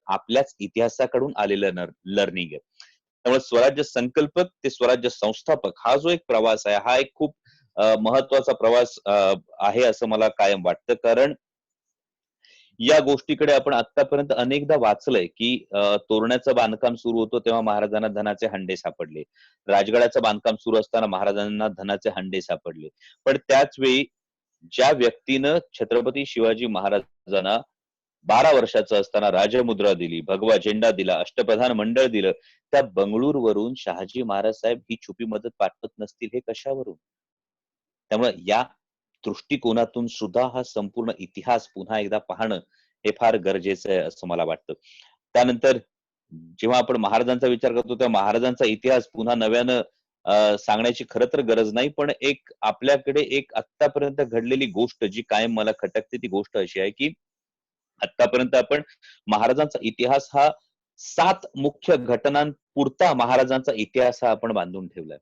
आपल्याच इतिहासाकडून आलेलं लर्निंग आहे. त्यामुळे स्वराज्य संकल्पक ते स्वराज्य संस्थापक हा जो एक प्रवास आहे, हा एक खूप महत्वाचा प्रवास आहे असं मला कायम वाटतं. कारण या गोष्टीकडे आपण आतापर्यंत अनेकदा वाचलंय की तोरण्याचं बांधकाम सुरू होतं तेव्हा महाराजांना धनाचे हंडे सापडले, राजगडाचं बांधकाम सुरू असताना महाराजांना धनाचे हंडे सापडले. पण त्याच वेळी ज्या व्यक्तीनं छत्रपती शिवाजी महाराजांना 12 वर्षाचं असताना राजमुद्रा दिली, भगवा झेंडा दिला, अष्टप्रधान मंडळ दिलं, त्या बंगळूरवरून शहाजी महाराज साहेब ही छुपी मदत पाठवत नसतील हे कशावरून? त्यामुळे या दृष्टिकोनातून सुद्धा हा संपूर्ण इतिहास पुन्हा एकदा पाहणं हे फार गरजेचं आहे असं मला वाटतं. त्यानंतर जेव्हा आपण महाराजांचा विचार करतो तेव्हा महाराजांचा इतिहास पुन्हा नव्यानं सांगण्याची खरं तर गरज नाही, पण एक आपल्याकडे एक आतापर्यंत घडलेली गोष्ट जी कायम मला खटकते ती गोष्ट अशी आहे की आतापर्यंत आपण महाराजांचा इतिहास हा 7 मुख्य घटनांपुरता महाराजांचा इतिहास हा आपण बांधून ठेवलाय.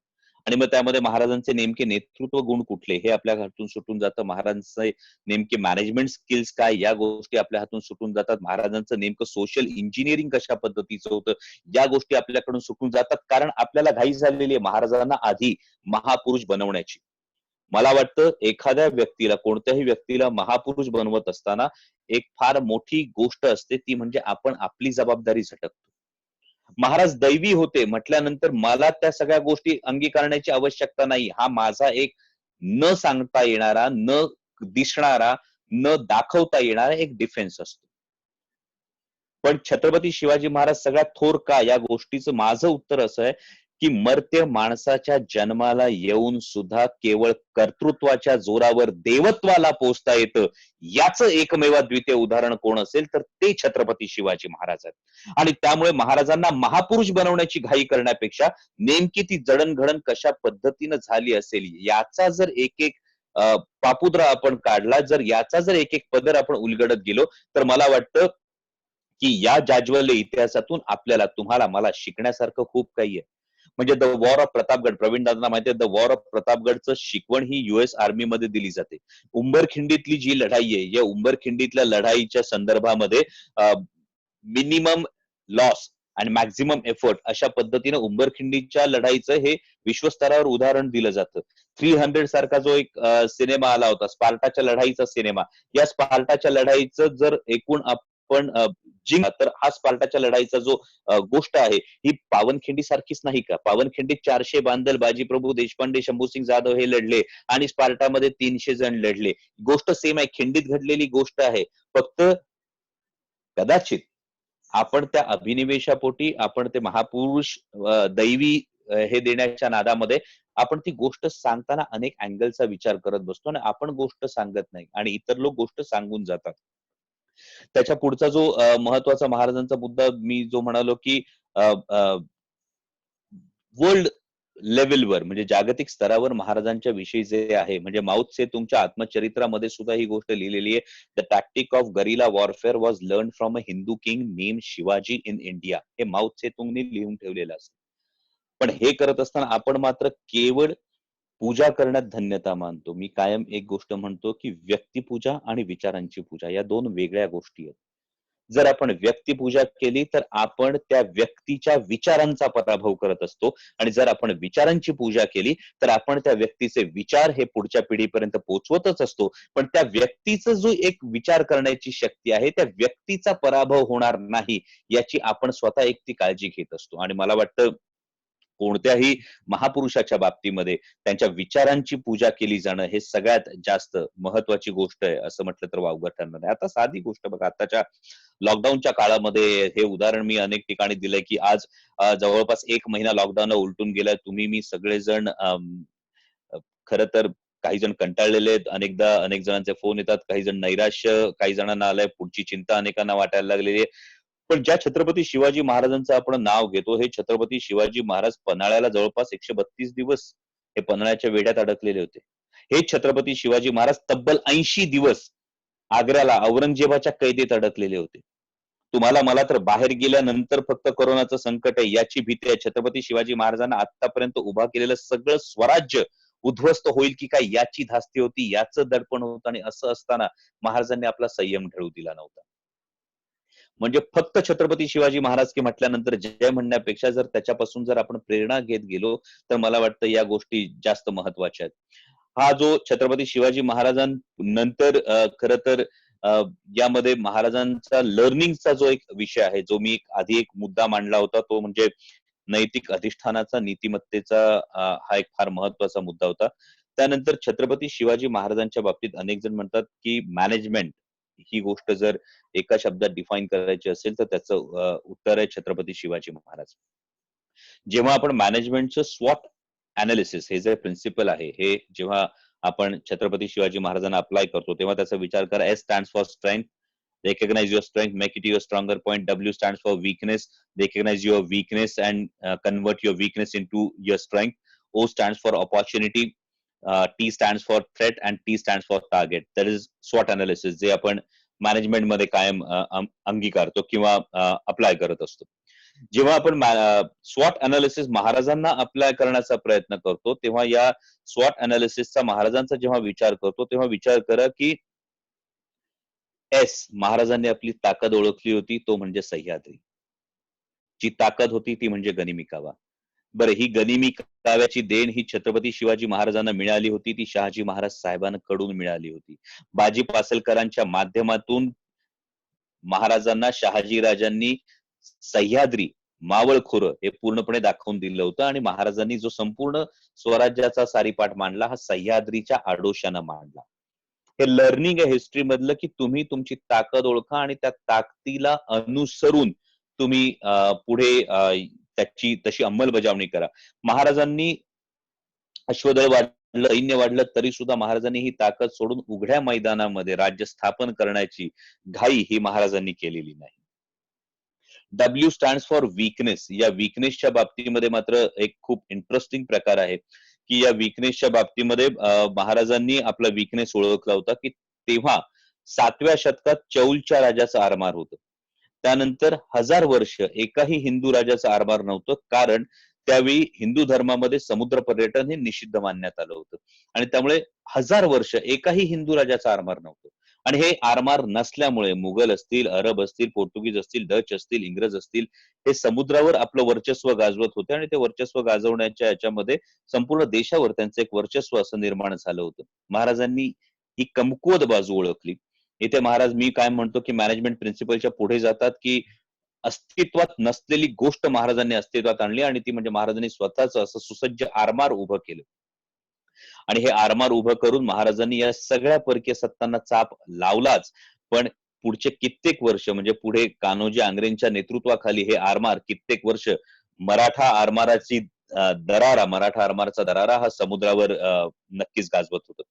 आणि मग त्यामध्ये महाराजांचे नेमके नेतृत्व गुण कुठले हे आपल्या हातून सुटून जातं. महाराजांचे नेमके मॅनेजमेंट स्किल्स काय या गोष्टी आपल्या हातून सुटून जातात. महाराजांचं नेमकं सोशल इंजिनिअरिंग कशा पद्धतीचं होतं या गोष्टी आपल्याकडून सुटून जातात. कारण आपल्याला घाई झालेली आहे महाराजांना आधी महापुरुष बनवण्याची. मला वाटतं एखाद्या व्यक्तीला, कोणत्याही व्यक्तीला महापुरुष बनवत असताना एक फार मोठी गोष्ट असते, ती म्हणजे आपण आपली जबाबदारी झटकतो. महाराज दैवी होते म्हटल्यानंतर मला त्या सगळ्या गोष्टी अंगीकारण्याची आवश्यकता नाही. हा माझा एक न सांगता येणारा, न दिसणारा, न दाखवता येणारा एक डिफेन्स असतो. पण छत्रपती शिवाजी महाराज सगळ्यात थोर का या गोष्टीचं माझं उत्तर असं आहे की मर्त्य माणसाच्या जन्माला येऊन सुद्धा केवळ कर्तृत्वाच्या जोरावर देवत्वाला पोचता येतं, याचं एकमेव द्वितीय उदाहरण कोण असेल तर ते छत्रपती शिवाजी महाराज आहेत. आणि त्यामुळे महाराजांना महापुरुष बनवण्याची घाई करण्यापेक्षा नेमकी ती जडणघडण कशा पद्धतीनं झाली असेल याचा जर एक एक पापुद्रा आपण काढला, जर याचा जर एक एक पदर आपण उलगडत गेलो तर मला वाटतं की या जाज्वल्य इतिहासातून आपल्याला, तुम्हाला, मला शिकण्यासारखं खूप काही आहे. म्हणजे the war of Pratapgad, Praveen दादांना माहिती आहे द वॉर ऑफ प्रतापगडचं शिकवण ही US आर्मी मध्ये दिली जाते. उंबरखिंडीतली जी लढाई आहे, या उंबरखिंडीतल्या लढाईच्या संदर्भामध्ये मिनिमम लॉस आणि मॅक्झिमम एफर्ट अशा पद्धतीने उंबरखिंडीच्या लढाईचं हे विश्वस्तरावर उदाहरण दिलं जातं. 300 सारखा जो एक सिनेमा आला होता, स्पार्टाच्या लढाईचा सिनेमा, या स्पार्टाच्या लढाईचं जर एकूण आपण तर हा स्पार्टाच्या लढाईचा जो गोष्ट आहे ही पावनखिंडी सारखीच नाही का? पावनखिंडीत 400 बांदल, बाजीप्रभू देशपांडे, शंभूसिंग जाधव हे लढले आणि स्पार्टामध्ये 300 जण लढले. गोष्ट सेम आहे, खिंडीत घडलेली गोष्ट आहे. फक्त कदाचित आपण त्या अभिनिवेशापोटी, आपण ते महापुरुष दैवी हे देण्याच्या नादामध्ये आपण ती गोष्ट सांगताना अनेक अँगलचा विचार करत बसतो आणि आपण गोष्ट सांगत नाही आणि इतर लोक गोष्ट सांगून जातात. त्याच्या पुढचा जो महत्वाचा महाराजांचा मुद्दा मी जो म्हणालो की वर्ल्ड लेवलवर म्हणजे जागतिक स्तरावर महाराजांच्या विषयी जे आहे, म्हणजे माओ त्से-तुंगच्या आत्मचरित्रामध्ये सुद्धा ही गोष्ट लिहिलेली आहे. The tactic of guerrilla warfare was learn from a Hindu king name Shivaji in India, हे माओ त्से-तुंगने लिहून ठेवलेलं असतं. पण हे करत असताना आपण मात्र केवळ पूजा करण्यात धन्यता मानतो. मी कायम एक गोष्ट म्हणतो की व्यक्तिपूजा आणि विचारांची पूजा या दोन वेगळ्या गोष्टी आहेत. जर आपण व्यक्तिपूजा केली तर आपण त्या व्यक्तीच्या विचारांचा पराभव करत असतो आणि जर आपण विचारांची पूजा केली तर आपण त्या व्यक्तीचे विचार हे पुढच्या पिढीपर्यंत पोहोचवतच असतो. पण त्या व्यक्तीचा जो एक विचार करण्याची शक्ती आहे, त्या व्यक्तीचा पराभव होणार नाही याची आपण स्वतः एक ती काळजी घेत असतो. आणि मला वाटतं कोणत्याही महापुरुषाच्या बाबतीमध्ये त्यांच्या विचारांची पूजा केली जाणं हे सगळ्यात जास्त महत्वाची गोष्ट आहे असं म्हटलं तर वावगं ठरणार नाही. आता साधी गोष्ट बघा, आताच्या लॉकडाऊनच्या काळामध्ये हे उदाहरण मी अनेक ठिकाणी दिलंय की आज जवळपास 1 महिना लॉकडाऊन उलटून गेलाय. तुम्ही मी सगळेजण खरं तर काही जण कंटाळलेले आहेत, अनेकदा अनेक जणांचे फोन येतात, काही जण नैराश्य काही जणांना आलंय, पुढची चिंता अनेकांना वाटायला लागलेली आहे. पण ज्या छत्रपती शिवाजी महाराजांचं आपण नाव घेतो, हे छत्रपती शिवाजी महाराज पन्हाळ्याला जवळपास 132 दिवस हे पन्हाळ्याच्या वेढ्यात अडकलेले होते. हे छत्रपती शिवाजी महाराज तब्बल 80 दिवस आग्र्याला औरंगजेबाच्या कैदेत अडकलेले होते. तुम्हाला मला तर बाहेर गेल्यानंतर फक्त कोरोनाचं संकट आहे याची भीती आहे. छत्रपती शिवाजी महाराजांना आतापर्यंत उभा केलेलं सगळं स्वराज्य उद्ध्वस्त होईल की काय याची धास्ती होती, याचं दडपण होतं. आणि असं असताना महाराजांनी आपला संयम ढळू दिला नव्हता. म्हणजे फक्त छत्रपती शिवाजी महाराज की म्हटल्यानंतर जय म्हणण्यापेक्षा जर त्याच्यापासून जर आपण प्रेरणा घेत गेलो तर मला वाटतं या गोष्टी जास्त महत्वाच्या आहेत. हा जो छत्रपती शिवाजी महाराजांनंतर खरं तर यामध्ये महाराजांचा लर्निंगचा जो एक विषय आहे, जो मी आधी एक मुद्दा मांडला होता, तो म्हणजे नैतिक अधिष्ठानाचा, नीतिमत्तेचा हा एक फार महत्वाचा मुद्दा होता. त्यानंतर छत्रपती शिवाजी महाराजांच्या बाबतीत अनेक जण म्हणतात की मॅनेजमेंट ही गोष्ट जर एका शब्दात डिफाईन करायची असेल तर त्याचं उत्तर आहे छत्रपती शिवाजी महाराज. जेव्हा आपण मॅनेजमेंटचं स्वॉट अनालिसिस हे जे प्रिन्सिपल आहे, हे जेव्हा आपण छत्रपती शिवाजी महाराजांना अप्लाय करतो तेव्हा त्याचा विचार करा. S stands for strength, recognize your strength, make it your stronger point. W stands for weakness, recognize your weakness and convert your weakness into your strength. O stands for opportunity, T stands for threat and T stands for target. That is SWOT analysis जे आपण management मध्ये कायम अंगीकारतो किंवा apply करत असतो. जेव्हा आपण स्वॉट अनालिसिस महाराजांना अप्लाय करण्याचा प्रयत्न करतो, तेव्हा या स्वॉट अनालिसिसचा महाराजांचा जेव्हा विचार करतो, तेव्हा विचार करा की महाराजांनी आपली ताकद ओळखली होती, तो म्हणजे सह्याद्री. जी ताकद होती ती म्हणजे गनिमी कावा. बरं, ही गनिमी काव्याची देण ही छत्रपती शिवाजी महाराजांना मिळाली होती, ती शहाजी महाराज साहेबांकडून मिळाली होती. बाजी पासलकरांच्या माध्यमातून महाराजांना शहाजी राजांनी सह्याद्री, मावळखोर हे पूर्णपणे दाखवून दिलं होतं आणि महाराजांनी जो संपूर्ण स्वराज्याचा सारीपाठ मांडला हा सह्याद्रीच्या आडोशानं मांडला. हे लर्निंग आहे हिस्ट्री मधलं की तुम्ही तुमची ताकद ओळखा आणि त्या ताकदीला अनुसरून तुम्ही पुढे त्याची तशी अंमलबजावणी करा. महाराजांनी अश्वदळ वाढलं, सैन्य वाढलं, तरी सुद्धा महाराजांनी ही ताकद सोडून उघड्या मैदानामध्ये राज्य स्थापन करण्याची घाई ही महाराजांनी केलेली नाही. W stands for weakness. या वीकनेसच्या बाबतीमध्ये मात्र एक खूप इंटरेस्टिंग प्रकार आहे की या वीकनेसच्या बाबतीमध्ये महाराजांनी आपला वीकनेस ओळखला होता की तेव्हा 7व्या शतकात चौलच्या राजाचं आरमार होतं. त्यानंतर 1000 वर्ष एकाही हिंदू राजाचं आरमार नव्हतं, कारण त्यावेळी हिंदू धर्मामध्ये समुद्र पर्यटन हे निषिद्ध मानण्यात आलं होतं आणि त्यामुळे 1000 वर्ष एकाही हिंदू राजाचं आरमार नव्हतं. आणि हे आरमार नसल्यामुळे मुघल असतील, अरब असतील, पोर्तुगीज असतील, डच असतील, इंग्रज असतील, हे समुद्रावर आपलं वर्चस्व गाजवत होते आणि ते वर्चस्व गाजवण्याच्या याच्यामध्ये संपूर्ण देशावर त्यांचं एक वर्चस्व असं निर्माण झालं होतं. महाराजांनी ही कमकुवत बाजू ओळखली. इथे महाराज मी काय म्हणतो की मॅनेजमेंट प्रिन्सिपलच्या पुढे जातात की अस्तित्वात नसलेली गोष्ट महाराजांनी अस्तित्वात आणली आणि ती म्हणजे महाराजांनी स्वतःच असं सुसज्ज आरमार उभं केलं आणि हे आरमार उभं करून महाराजांनी या सगळ्या परकीय सत्तांना चाप लावलाच, पण पुढचे कित्येक वर्ष म्हणजे पुढे कान्होजी आंग्रेंच्या नेतृत्वाखाली हे आरमार कित्येक वर्ष मराठा आरमाराचा दरारा हा समुद्रावर नक्कीच गाजवत होतं.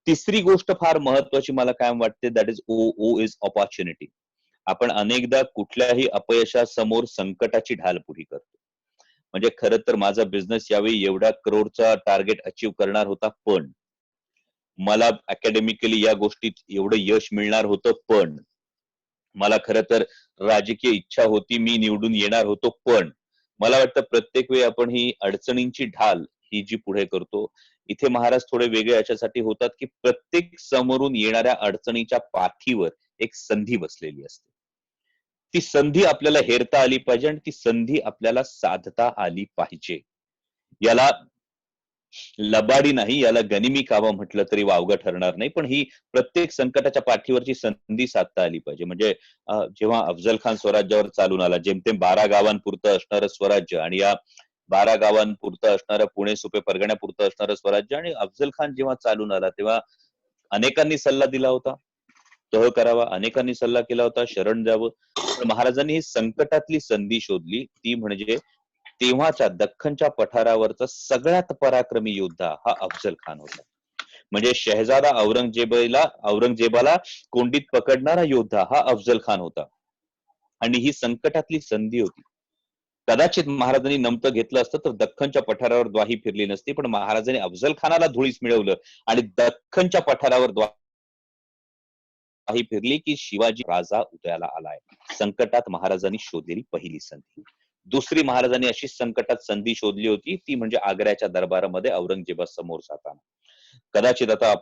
तिसरी गोष्ट फार महत्वाची मला काय वाटते, that is oh is opportunity. आपण अनेकदा कुठल्याही अपयशासमोर संकटाची ढालपुरी करतो. म्हणजे खरं तर माझा बिझनेस यावेळी एवढ्या करोडचा टार्गेट अचीव्ह करणार होता, पण मला अकॅडमिकली या गोष्टीत एवढं यश मिळणार होतं, पण मला खरं तर राजकीय इच्छा होती, मी निवडून येणार होतो, पण मला वाटतं प्रत्येक वेळी आपण ही अडचणींची ढाल ही जी पुढे करतो, इथे महाराज थोडे वेगळे याच्यासाठी होतात की प्रत्येक समोरून येणाऱ्या अडचणीच्या पाठीवर एक संधी बसलेली असते. ती संधी आपल्याला हेरता आली पाहिजे आणि ती संधी आपल्याला साधता आली पाहिजे. याला लबाडी नाही, याला गनिमी कावा म्हटलं तरी वावगं ठरणार नाही, पण ही प्रत्येक संकटाच्या पाठीवरची संधी साधता आली पाहिजे. म्हणजे जेव्हा अफजल खान स्वराज्यावर चालून आला, जेमतेम 12 गावांपुरतं असणारं स्वराज्य आणि या 12 गावांपुरतं असणारं पुणे सुपे परगण्यापुरतं असणारं स्वराज्य, आणि अफजल खान जेव्हा चालून आला तेव्हा अनेकांनी सल्ला दिला होता तह करावा, अनेकांनी सल्ला केला होता शरण जावं, पण महाराजांनी ही संकटातली संधी शोधली, ती म्हणजे तेव्हाच्या दख्खनच्या पठारावरचा सगळ्यात पराक्रमी योद्धा हा अफजल खान होता. म्हणजे शहजादा औरंगजेबाला कोंडीत पकडणारा योद्धा हा अफजल खान होता आणि ही संकटातली संधी होती. कदाचित महाराजांनी नमतं घेतलं असतं तर दख्खनच्या पठारावर द्वाही फिरली नसती, पण महाराजांनी अफजल खानाला धुळीस मिळवलं आणि दख्खनच्या पठारावर द्वाही फिरली की शिवाजी राजा उदयाला आलाय. संकटात महाराजांनी शोधलेली पहिली संधी. दुसरी महाराजांनी अशी संकटात संधी शोधली होती, ती म्हणजे आग्र्याच्या दरबारामध्ये औरंगजेबा समोर जाताना. कदाचित आता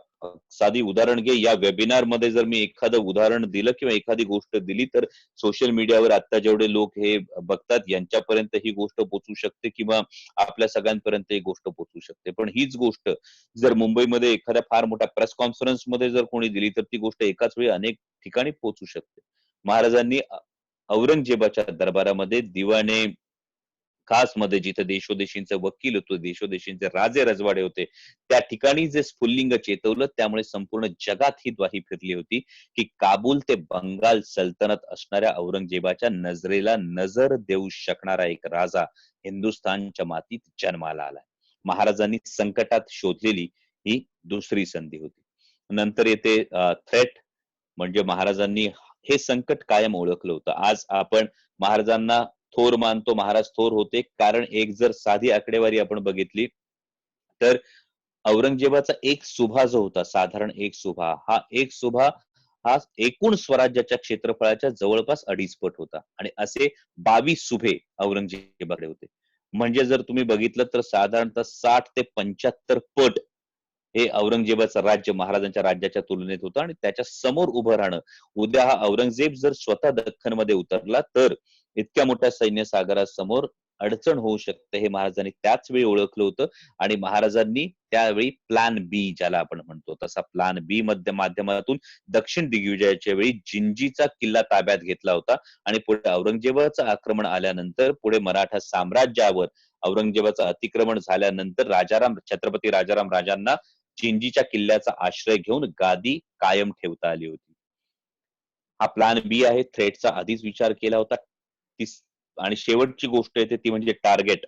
साधी उदाहरण घे, या वेबिनार मध्ये जर मी एखादं उदाहरण दिलं किंवा एखादी गोष्ट दिली तर सोशल मीडियावर आता जेवढे लोक हे बघतात यांच्यापर्यंत ही गोष्ट पोहोचू शकते किंवा आपल्या सगळ्यांपर्यंत ही गोष्ट पोहोचू शकते. पण हीच गोष्ट जर मुंबईमध्ये एखाद्या फार मोठ्या प्रेस कॉन्फरन्स मध्ये जर कोणी दिली तर ती गोष्ट एकाच वेळी अनेक ठिकाणी पोहोचू शकते. महाराजांनी औरंगजेबाच्या दरबारामध्ये दिवाणे खास मध्ये जिथे देशोदेशींचे वकील होते, देशोदेशींचे राजे रजवाडे होते, त्या ठिकाणी जे स्फुल्लिंग चेतवलं, त्यामुळे संपूर्ण जगात ही द्वाही फिरली होती की काबूल ते बंगाल सल्तनत असणाऱ्या औरंगजेबाच्या नजरेला नजर देऊ शकणारा एक राजा हिंदुस्थानच्या मातीत जन्माला आलाय. महाराजांनी संकटात शोधलेली ही दुसरी संधी होती. नंतर येते थ्रेट. म्हणजे महाराजांनी हे संकट कायम ओळखलं होतं. आज आपण महाराजांना थोर मानतो, महाराज थोर होते, कारण एक जर साधी आकडेवारी आपण बघितली तर औरंगजेबाचा एक सुभा जो होता, साधारण एक सुभा, हा एक सुभा हा एकूण स्वराज्याच्या क्षेत्रफळाच्या जवळपास 2.5 पट होता आणि असे 22 सुभे औरंगजेबाकडे होते. म्हणजे जर तुम्ही बघितलं तर साधारणतः 60 ते 75 पट हे औरंगजेबाचं राज्य महाराजांच्या राज्याच्या तुलनेत होतं आणि त्याच्या समोर उभं राहणं, उद्या हा औरंगजेब जर स्वतः दख्खनमध्ये उतरला तर इतक्या मोठ्या सैन्य सागरासमोर अडचण होऊ शकते हे महाराजांनी त्याच वेळी ओळखलं होतं आणि महाराजांनी त्यावेळी प्लॅन बी ज्याला आपण म्हणतो तसा प्लॅन बी माध्यमातून दक्षिण दिग्विजयाच्या वेळी जिंजीचा किल्ला ताब्यात घेतला होता आणि पुढे औरंगजेबाचं आक्रमण आल्यानंतर पुढे मराठा साम्राज्यावर औरंगजेबाचं अतिक्रमण झाल्यानंतर छत्रपती राजाराम राजांना जिंजीच्या किल्ल्याचा आश्रय घेऊन गादी कायम ठेवता आली होती. हा प्लॅन बी आहे. थ्रेटचा आधीच विचार केला होता. आणि शेवटची गोष्ट येते ती म्हणजे टार्गेट.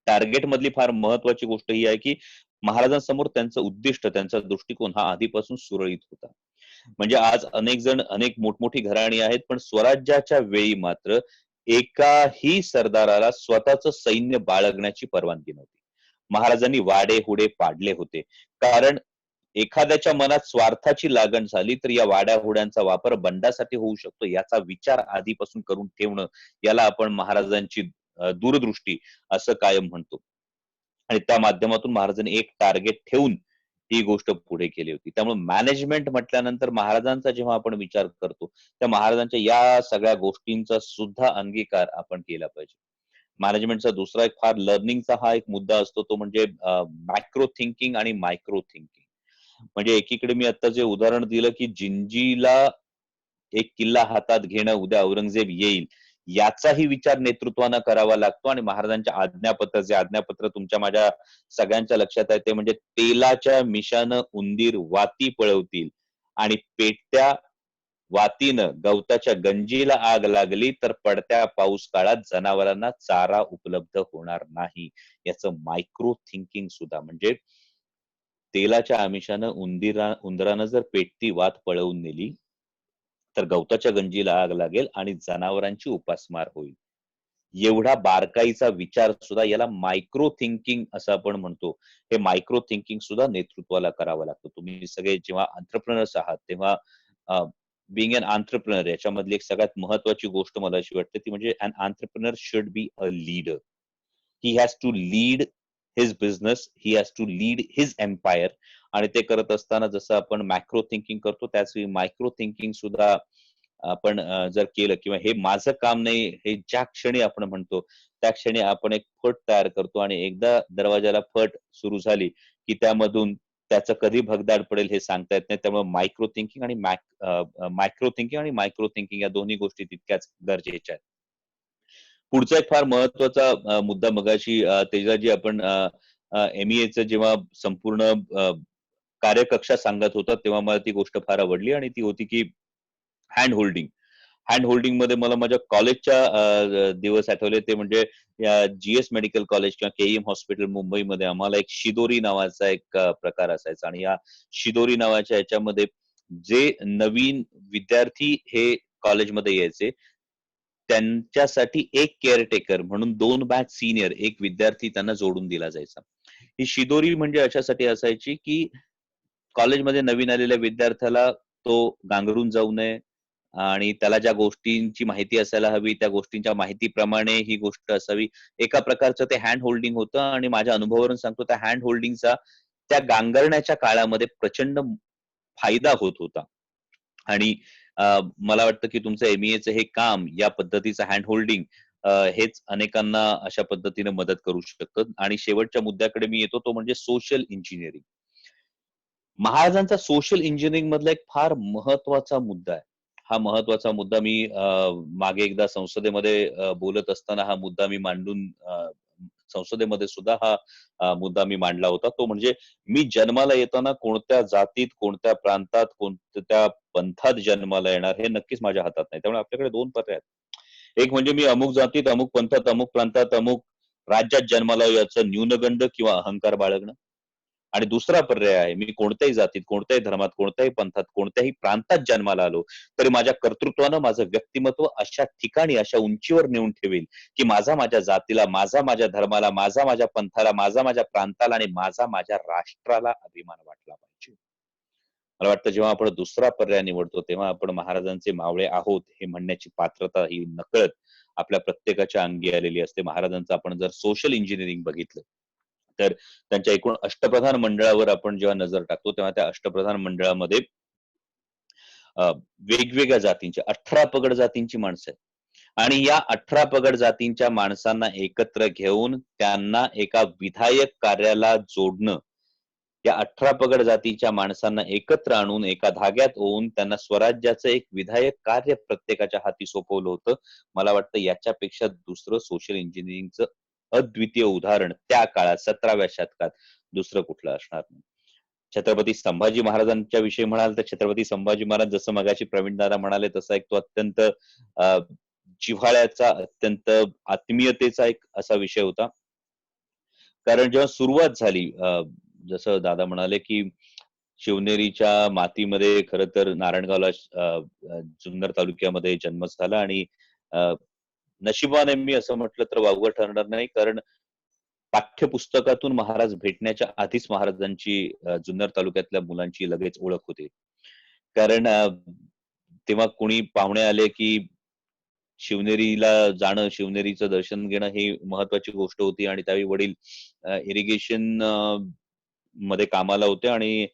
टार्गेट मधली फार महत्वाची गोष्ट ही आहे की महाराजांसमोर त्यांचं उद्दिष्ट त्यांचा दृष्टिकोन हा आधीपासून सुरळीत होता. म्हणजे आज अनेक जण अनेक मोठमोठी घराणी आहेत पण स्वराज्याच्या वेळी मात्र एकाही सरदाराला स्वतःचं सैन्य बाळगण्याची परवानगी नव्हती. महाराजांनी वाडे हुडे पाडले होते कारण एखाद्याच्या मनात स्वार्थाची लागण झाली तर या वाड्या हुड्यांचा वापर बंडासाठी होऊ शकतो याचा विचार आधीपासून करून ठेवणं याला आपण महाराजांची दूरदृष्टी असं कायम म्हणतो आणि त्या माध्यमातून महाराजांनी एक टार्गेट ठेवून ही गोष्ट पुढे केली होती. त्यामुळे मॅनेजमेंट म्हटल्यानंतर महाराजांचा जेव्हा आपण विचार करतो त्या महाराजांच्या या सगळ्या गोष्टींचा सुद्धा अंगीकार आपण केला पाहिजे. मॅनेजमेंटचा दुसरा एक फार लर्निंगचा हा एक मुद्दा असतो तो म्हणजे मॅक्रो थिंकिंग आणि मायक्रो थिंकिंग. म्हणजे एकीकडे मी आता जे उदाहरण दिलं की जिंजीला एक किल्ला हातात घेणं उद्या औरंगजेब येईल याचाही विचार नेतृत्वानं करावा लागतो आणि महाराजांच्या आज्ञापत्र तुमच्या माझ्या सगळ्यांच्या लक्षात आहे ते म्हणजे तेलाच्या मिशानं उंदीर वाती पळवतील आणि पेटत्या वातीनं गवताच्या गंजीला आग लागली तर पडत्या पाऊस काळात जनावरांना चारा उपलब्ध होणार नाही. याचं मायक्रो थिंकिंग सुद्धा म्हणजे तेलाच्या आमिषानं उंदरानं जर पेटती वात पळवून नेली तर गवताच्या गंजीला आग लागेल आणि जनावरांची उपासमार होईल. एवढा बारकाईचा विचार सुद्धा याला मायक्रो थिंकिंग असं आपण म्हणतो. हे मायक्रो थिंकिंग सुद्धा नेतृत्वाला करावं लागतं. तुम्ही सगळे जेव्हा एंटरप्रेनर्स आहात तेव्हा बिंग अन एंटरप्रेनर याच्यामधली एक सगळ्यात महत्वाची गोष्ट मला अशी वाटते ती म्हणजे an entrepreneur should be a leader. He has to lead his business, he has to lead his empire आणि ते करत असताना जसं आपण मॅक्रो थिंकिंग करतो त्याच मायक्रो थिंकिंग सुद्धा आपण जर केलं किंवा हे माझं काम नाही हे ज्या क्षणी आपण म्हणतो त्या क्षणी आपण एक फट तयार करतो आणि एकदा दरवाजाला फट सुरू झाली की त्यामधून त्याचं कधी भगदाड पडेल हे सांगता येत नाही. त्यामुळे मायक्रो थिंकिंग आणि मायक्रो थिंकिंग या दोन्ही गोष्टी तितक्याच गरजेच्या आहेत. पुढचा एक फार महत्वाचा मुद्दा मगाशी तेजाजी आपण MEA जेव्हा संपूर्ण कार्यकक्षा सांगत होता तेव्हा मला ती गोष्ट फार आवडली आणि ती होती की हँड होल्डिंग. हँड होल्डिंग मध्ये मला माझ्या कॉलेजच्या दिवस आठवले ते म्हणजे GS मेडिकल कॉलेज किंवा KEM हॉस्पिटल मुंबईमध्ये आम्हाला एक शिदोरी नावाचा एक प्रकार असायचा आणि या शिदोरी नावाच्या याच्यामध्ये जे नवीन विद्यार्थी हे कॉलेजमध्ये यायचे त्यांच्यासाठी एक केअरटेकर म्हणून 2 बॅच सिनियर एक विद्यार्थी त्यांना जोडून दिला जायचा. ही शिदोरी म्हणजे अशासाठी असायची की कॉलेजमध्ये नवीन आलेल्या विद्यार्थ्याला तो गांगरून जाऊ नये आणि त्याला ज्या गोष्टींची माहिती असायला हवी त्या गोष्टींच्या माहितीप्रमाणे ही गोष्ट असावी. एका प्रकारचं ते हँड होल्डिंग होतं आणि माझ्या अनुभवावरून सांगतो त्या हँड होल्डिंगचा त्या गांगरण्याच्या काळामध्ये प्रचंड फायदा होत होता. आणि मला वाटतं की तुमचं MEAचं हे काम या पद्धतीचं हँड होल्डिंग हेच अनेकांना अशा पद्धतीने मदत करू शकतं. आणि शेवटच्या मुद्द्याकडे मी येतो तो म्हणजे सोशल इंजिनिअरिंग. महाराजांचा सोशल इंजिनिअरिंग मधला एक फार महत्वाचा मुद्दा आहे. हा महत्वाचा मुद्दा मी मागे एकदा संसदेमध्ये बोलत असताना हा मुद्दा मी मांडून संसदेमध्ये सुद्धा हा मुद्दा मी मांडला होता. तो म्हणजे मी जन्माला येताना कोणत्या जातीत कोणत्या प्रांतात कोणत्या पंथात जन्माला येणार हे नक्कीच माझ्या हातात नाही. त्यामुळे आपल्याकडे 2 पर्याय आहेत. एक म्हणजे मी अमुक जातीत अमुक पंथात अमुक प्रांतात अमुक राज्यात जन्माला याचं न्यूनगंड किंवा अहंकार बाळगणं आणि दुसरा पर्याय आहे मी कोणत्याही जातीत कोणत्याही धर्मात कोणत्याही पंथात कोणत्याही प्रांतात जन्माला आलो तरी माझ्या कर्तृत्वानं माझं व्यक्तिमत्व अशा ठिकाणी अशा उंचीवर नेऊन ठेवेल की माझा माझ्या जातीला माझा माझ्या धर्माला माझा माझ्या पंथाला माझा माझ्या प्रांताला आणि माझा माझ्या राष्ट्राला अभिमान वाटला पाहिजे. मला वाटतं जेव्हा आपण दुसरा पर्याय निवडतो तेव्हा आपण महाराजांचे मावळे आहोत हे म्हणण्याची पात्रता ही नकळत आपल्या प्रत्येकाच्या अंगी आलेली असते. महाराजांचं आपण जर सोशल इंजिनिअरिंग बघितलं तर त्यांच्या एकूण अष्टप्रधान मंडळावर आपण जेव्हा नजर टाकतो तेव्हा त्या अष्टप्रधान मंडळामध्ये वेगवेगळ्या जातींची 18 पगड जातींची माणसं आहेत आणि या 18 पगड जातींच्या माणसांना एकत्र घेऊन त्यांना एका विधायक कार्याला जोडणं, या 18 पगड जातीच्या माणसांना एकत्र आणून एका धाग्यात ओवून त्यांना स्वराज्याचं एक विधायक कार्य प्रत्येकाच्या हाती सोपवलं होतं. मला वाटतं याच्यापेक्षा दुसरं सोशल इंजिनिअरिंगचं अद्वितीय उदाहरण त्या काळात 17व्या शतकात दुसरं कुठलं असणार नाही. छत्रपती संभाजी महाराजांच्या विषयी म्हणाल तर छत्रपती संभाजी महाराज जसं मगाशी प्रवीण दादा म्हणाले तसा एक तो अत्यंत जिव्हाळ्याचा, अत्यंत आत्मीयतेचा एक असा विषय होता. कारण जेव्हा सुरुवात झाली, जसं दादा म्हणाले की शिवनेरीच्या मातीमध्ये खरं तर नारायणगावला जुन्नर तालुक्यामध्ये जन्म झाला आणि नशिबाने मी असं म्हटलं तर वावगं ठरणार नाही, कारण पाठ्यपुस्तकातून महाराज भेटण्याच्या आधीच महाराजांची जुन्नर तालुक्यातल्या मुलांची लगेच ओळख होते. कारण तेव्हा कोणी पाहुणे आले की शिवनेरीला जाणं, शिवनेरीचं दर्शन घेणं ही महत्वाची गोष्ट होती आणि त्यावेळी वडील इरिगेशन मध्ये कामाला होते आणि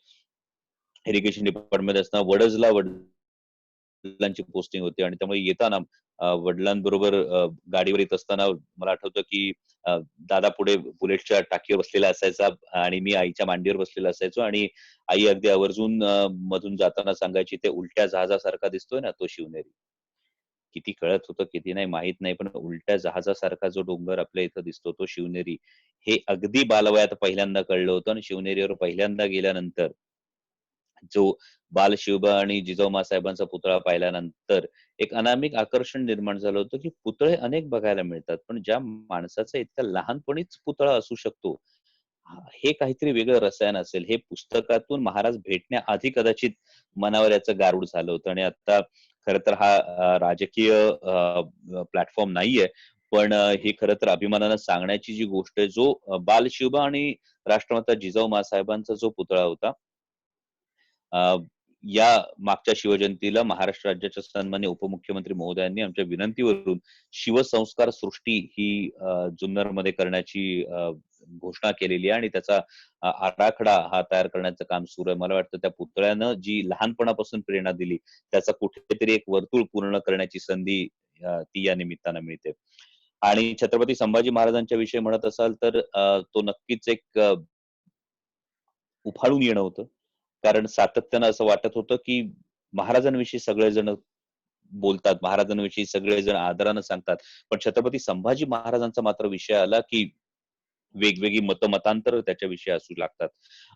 इरिगेशन डिपार्टमेंट असताना वडजला वडिलांची पोस्टिंग होती आणि त्यामुळे येताना वडिलांबरोबर गाडीवर येत असताना मला आठवतं की दादा पुढे बुलेटच्या टाकीवर बसलेला असायचा आणि मी आईच्या मांडीवर बसलेला असायचो आणि आई अगदी आवर्जून मधून जाताना सांगायची, ते उलट्या जहाजासारखा दिसतोय ना तो शिवनेरी. किती कळत होतं किती नाही माहित नाही, पण उलट्या जहाजासारखा जो डोंगर आपल्या इथं दिसतो तो शिवनेरी, हे अगदी बालवयात पहिल्यांदा कळलं होतं. आणि शिवनेरीवर पहिल्यांदा गेल्यानंतर जो बाल शिवबा आणि जिजाऊ साहेबांचा पुतळा पाहिल्यानंतर एक अनामिक आकर्षण निर्माण झालं होतं की पुतळे अनेक बघायला मिळतात, पण ज्या माणसाचा इतक्या लहानपणीच पुतळा असू शकतो, हे काहीतरी वेगळं रसायन असेल. हे पुस्तकातून महाराज भेटण्याआधी कदाचित मनावर याचं गारूड झालं होतं. आणि आता खर तर हा राजकीय प्लॅटफॉर्म नाहीये, पण हे खरं तर अभिमानानं सांगण्याची जी गोष्ट आहे, जो बाल शिवबा आणि राष्ट्रमाता जिजाऊ साहेबांचा जो पुतळा होता, या मागच्या शिवजयंतीला महाराष्ट्र राज्याच्या सन्माननीय उपमुख्यमंत्री महोदयांनी आमच्या विनंतीवरून शिवसंस्कार सृष्टी ही जुन्नर मध्ये करण्याची घोषणा केलेली आहे आणि त्याचा आराखडा हा तयार करण्याचं काम सुरू आहे. मला वाटतं त्या पुतळ्यानं जी लहानपणापासून प्रेरणा दिली त्याचा कुठेतरी एक वर्तुळ पूर्ण करण्याची संधी ती या निमित्तानं मिळते. आणि छत्रपती संभाजी महाराजांच्या विषयी म्हणत असाल तर तो नक्कीच एक उफाळून येणं होतं. कारण सातत्यानं असं वाटत होतं की महाराजांविषयी सगळेजण बोलतात, महाराजांविषयी सगळेजण आदरानं सांगतात, पण छत्रपती संभाजी महाराजांचा मात्र विषय आला की वेगवेगळी मतांतर त्याच्याविषयी असू लागतात.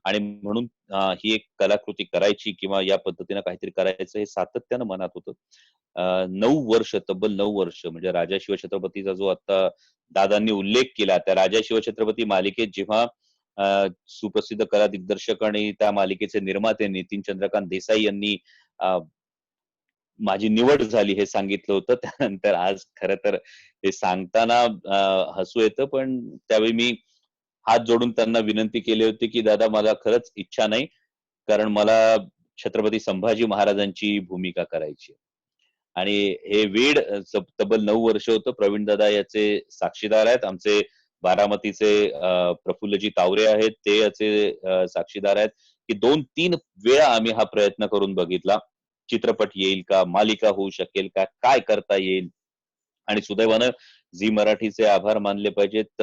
आणि म्हणून ही एक कलाकृती करायची किंवा या पद्धतीनं काहीतरी करायचं हे सातत्यानं मनात होतं. 9 वर्ष, तब्बल 9 वर्ष, म्हणजे राजा शिवछत्रपतीचा जो आता दादांनी उल्लेख केला, त्या राजा शिवछत्रपती मालिकेत जेव्हा सुप्रसिद्ध कला दिग्दर्शक आणि त्या मालिकेचे निर्माते नितीन चंद्रकांत देसाई यांनी माझी निवड झाली हे सांगितलं होतं, त्यानंतर आज खरं तर हे सांगताना हसू येतं, पण त्यावेळी मी हात जोडून त्यांना विनंती केली होती की दादा मला खरंच इच्छा नाही, कारण मला छत्रपती संभाजी महाराजांची भूमिका करायची. आणि हे वेड तब्बल 9 वर्ष होतं. प्रवीण दादा याचे साक्षीदार आहेत. आमचे बारामतीचे प्रफुल्लजी तावरे आहेत, ते याचे साक्षीदार आहेत की 2-3 वेळा आम्ही हा प्रयत्न करून बघितला, चित्रपट येईल का, मालिका होऊ शकेल का, काय करता येईल. आणि सुदैवानं झी मराठीचे आभार मानले पाहिजेत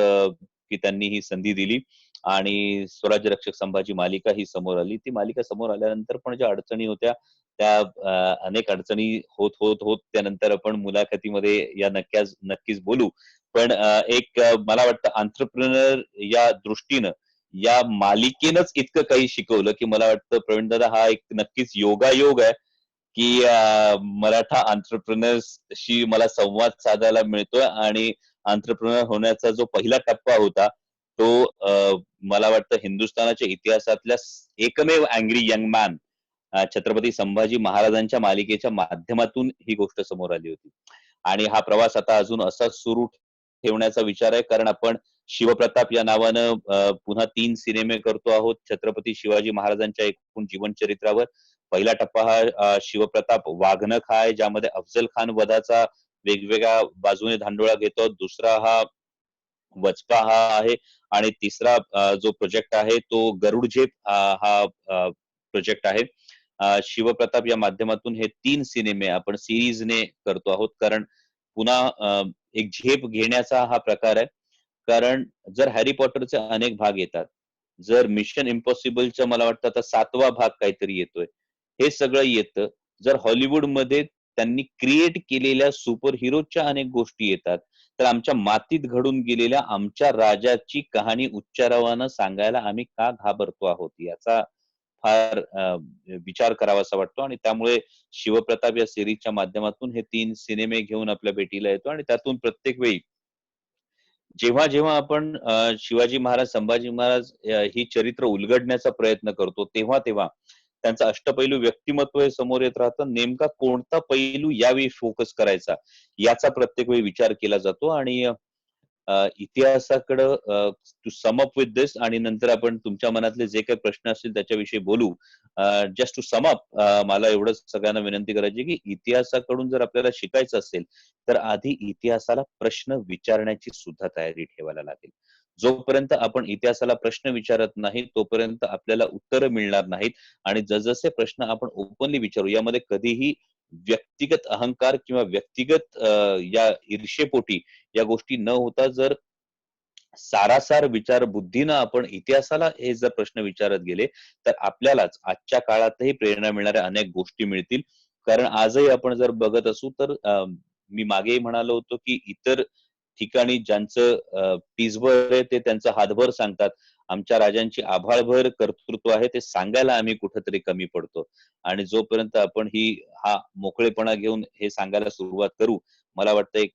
की त्यांनी ही संधी दिली आणि स्वराज्य रक्षक संभाजी मालिका ही समोर आली. ती मालिका समोर आल्यानंतर पण ज्या अडचणी होत्या त्या अनेक अडचणी होत होत होत त्यानंतर आपण मुलाखतीमध्ये या नक्कीच बोलू. पण एक मला वाटतं आंत्रप्रिनर या दृष्टीनं या मालिकेनंच इतकं काही शिकवलं की मला वाटतं प्रवीण दादा हा एक नक्कीच योगायोग आहे की मराठा आंत्रप्रिनर्सशी मला संवाद साधायला मिळतोय आणि आंत्रप्रिनर होण्याचा जो पहिला टप्पा होता तो मला वाटतं हिंदुस्थानाच्या इतिहासातल्या एकमेव angry young man Chhatrapati Sambhaji महाराजांच्या मालिकेच्या माध्यमातून ही गोष्ट समोर आली होती. आणि हा प्रवास आता अजून असा सुरू ठेवण्याचा विचार आहे, कारण आपण शिवप्रताप या नावानं पुन्हा 3 सिनेमे करतो आहोत छत्रपती शिवाजी महाराजांच्या एकूण जीवन चरित्रावर. पहिला टप्पा हा शिवप्रताप वाघनख आहे, ज्यामध्ये अफजल खान वधाचा वेगवेगळ्या बाजूने धांडोळा घेतो. दुसरा हा वचपा हा आहे आणि तिसरा जो प्रोजेक्ट आहे तो गरुड झेप हा प्रोजेक्ट आहे. शिवप्रताप या माध्यमातून हे 3 सिनेमे आपण सिरीजने करतो आहोत, कारण पुन्हा एक झेप घेण्याचा हा प्रकार आहे. कारण जर हॅरी पॉटरचे अनेक भाग येतात, जर मिशन इम्पॉसिबलचा मला वाटतं आता 7वा भाग काहीतरी येतोय, हे सगळं येतं. जर हॉलिवूडमध्ये त्यांनी क्रिएट केलेल्या सुपर हिरोच्या अनेक गोष्टी येतात, तर आमच्या मातीत घडून गेलेल्या आमच्या राजाची कहाणी उच्चारावानं सांगायला आम्ही का घाबरतो आहोत, याचा फार विचार करावासा वाटतो. आणि त्यामुळे शिवप्रताप या सिरीजच्या माध्यमातून हे 3 सिनेमे घेऊन आपल्या भेटीला येतो आणि त्यातून प्रत्येक वेळी जेव्हा जेव्हा आपण शिवाजी महाराज, संभाजी महाराज ही चरित्र उलगडण्याचा प्रयत्न करतो, तेव्हा तेव्हा त्यांचं अष्टपैलू व्यक्तिमत्व हे समोर येत राहतं. नेमका कोणता पैलू यावेळी फोकस करायचा, याचा प्रत्येक वेळी विचार केला जातो. आणि इतिहासाकडं टू सम अप विथ दिस, आणि नंतर आपण तुमच्या मनातले जे काही प्रश्न असतील त्याच्याविषयी बोलू. जस्ट टू सम अप, मला एवढंच सगळ्यांना विनंती करायची की इतिहासाकडून जर आपल्याला शिकायचं असेल तर आधी इतिहासाला प्रश्न विचारण्याची सुद्धा तयारी ठेवायला लागेल. जोपर्यंत आपण इतिहासाला प्रश्न विचारत नाही तोपर्यंत आपल्याला उत्तरं मिळणार नाहीत. आणि जसजसे प्रश्न आपण ओपनली विचारू, यामध्ये कधीही व्यक्तिगत अहंकार किंवा व्यक्तिगत या ईर्षेपोटी या गोष्टी न होता, जर सारासार विचार बुद्धीनं आपण इतिहासाला हे जर प्रश्न विचारत गेले तर आपल्यालाच आजच्या काळातही प्रेरणा मिळणाऱ्या अनेक गोष्टी मिळतील. कारण आजही आपण जर बघत असू तर मी मागेही म्हणालो होतो की इतर ठिकाणी ज्यांचं टीसभर आहे ते त्यांचं हातभर सांगतात, आमच्या राजांची आभाळभर कर्तृत्व आहे ते सांगायला आम्ही कुठेतरी कमी पडतो. आणि जोपर्यंत आपण हा मोकळेपणा घेऊन हे सांगायला सुरुवात करू, मला वाटतं एक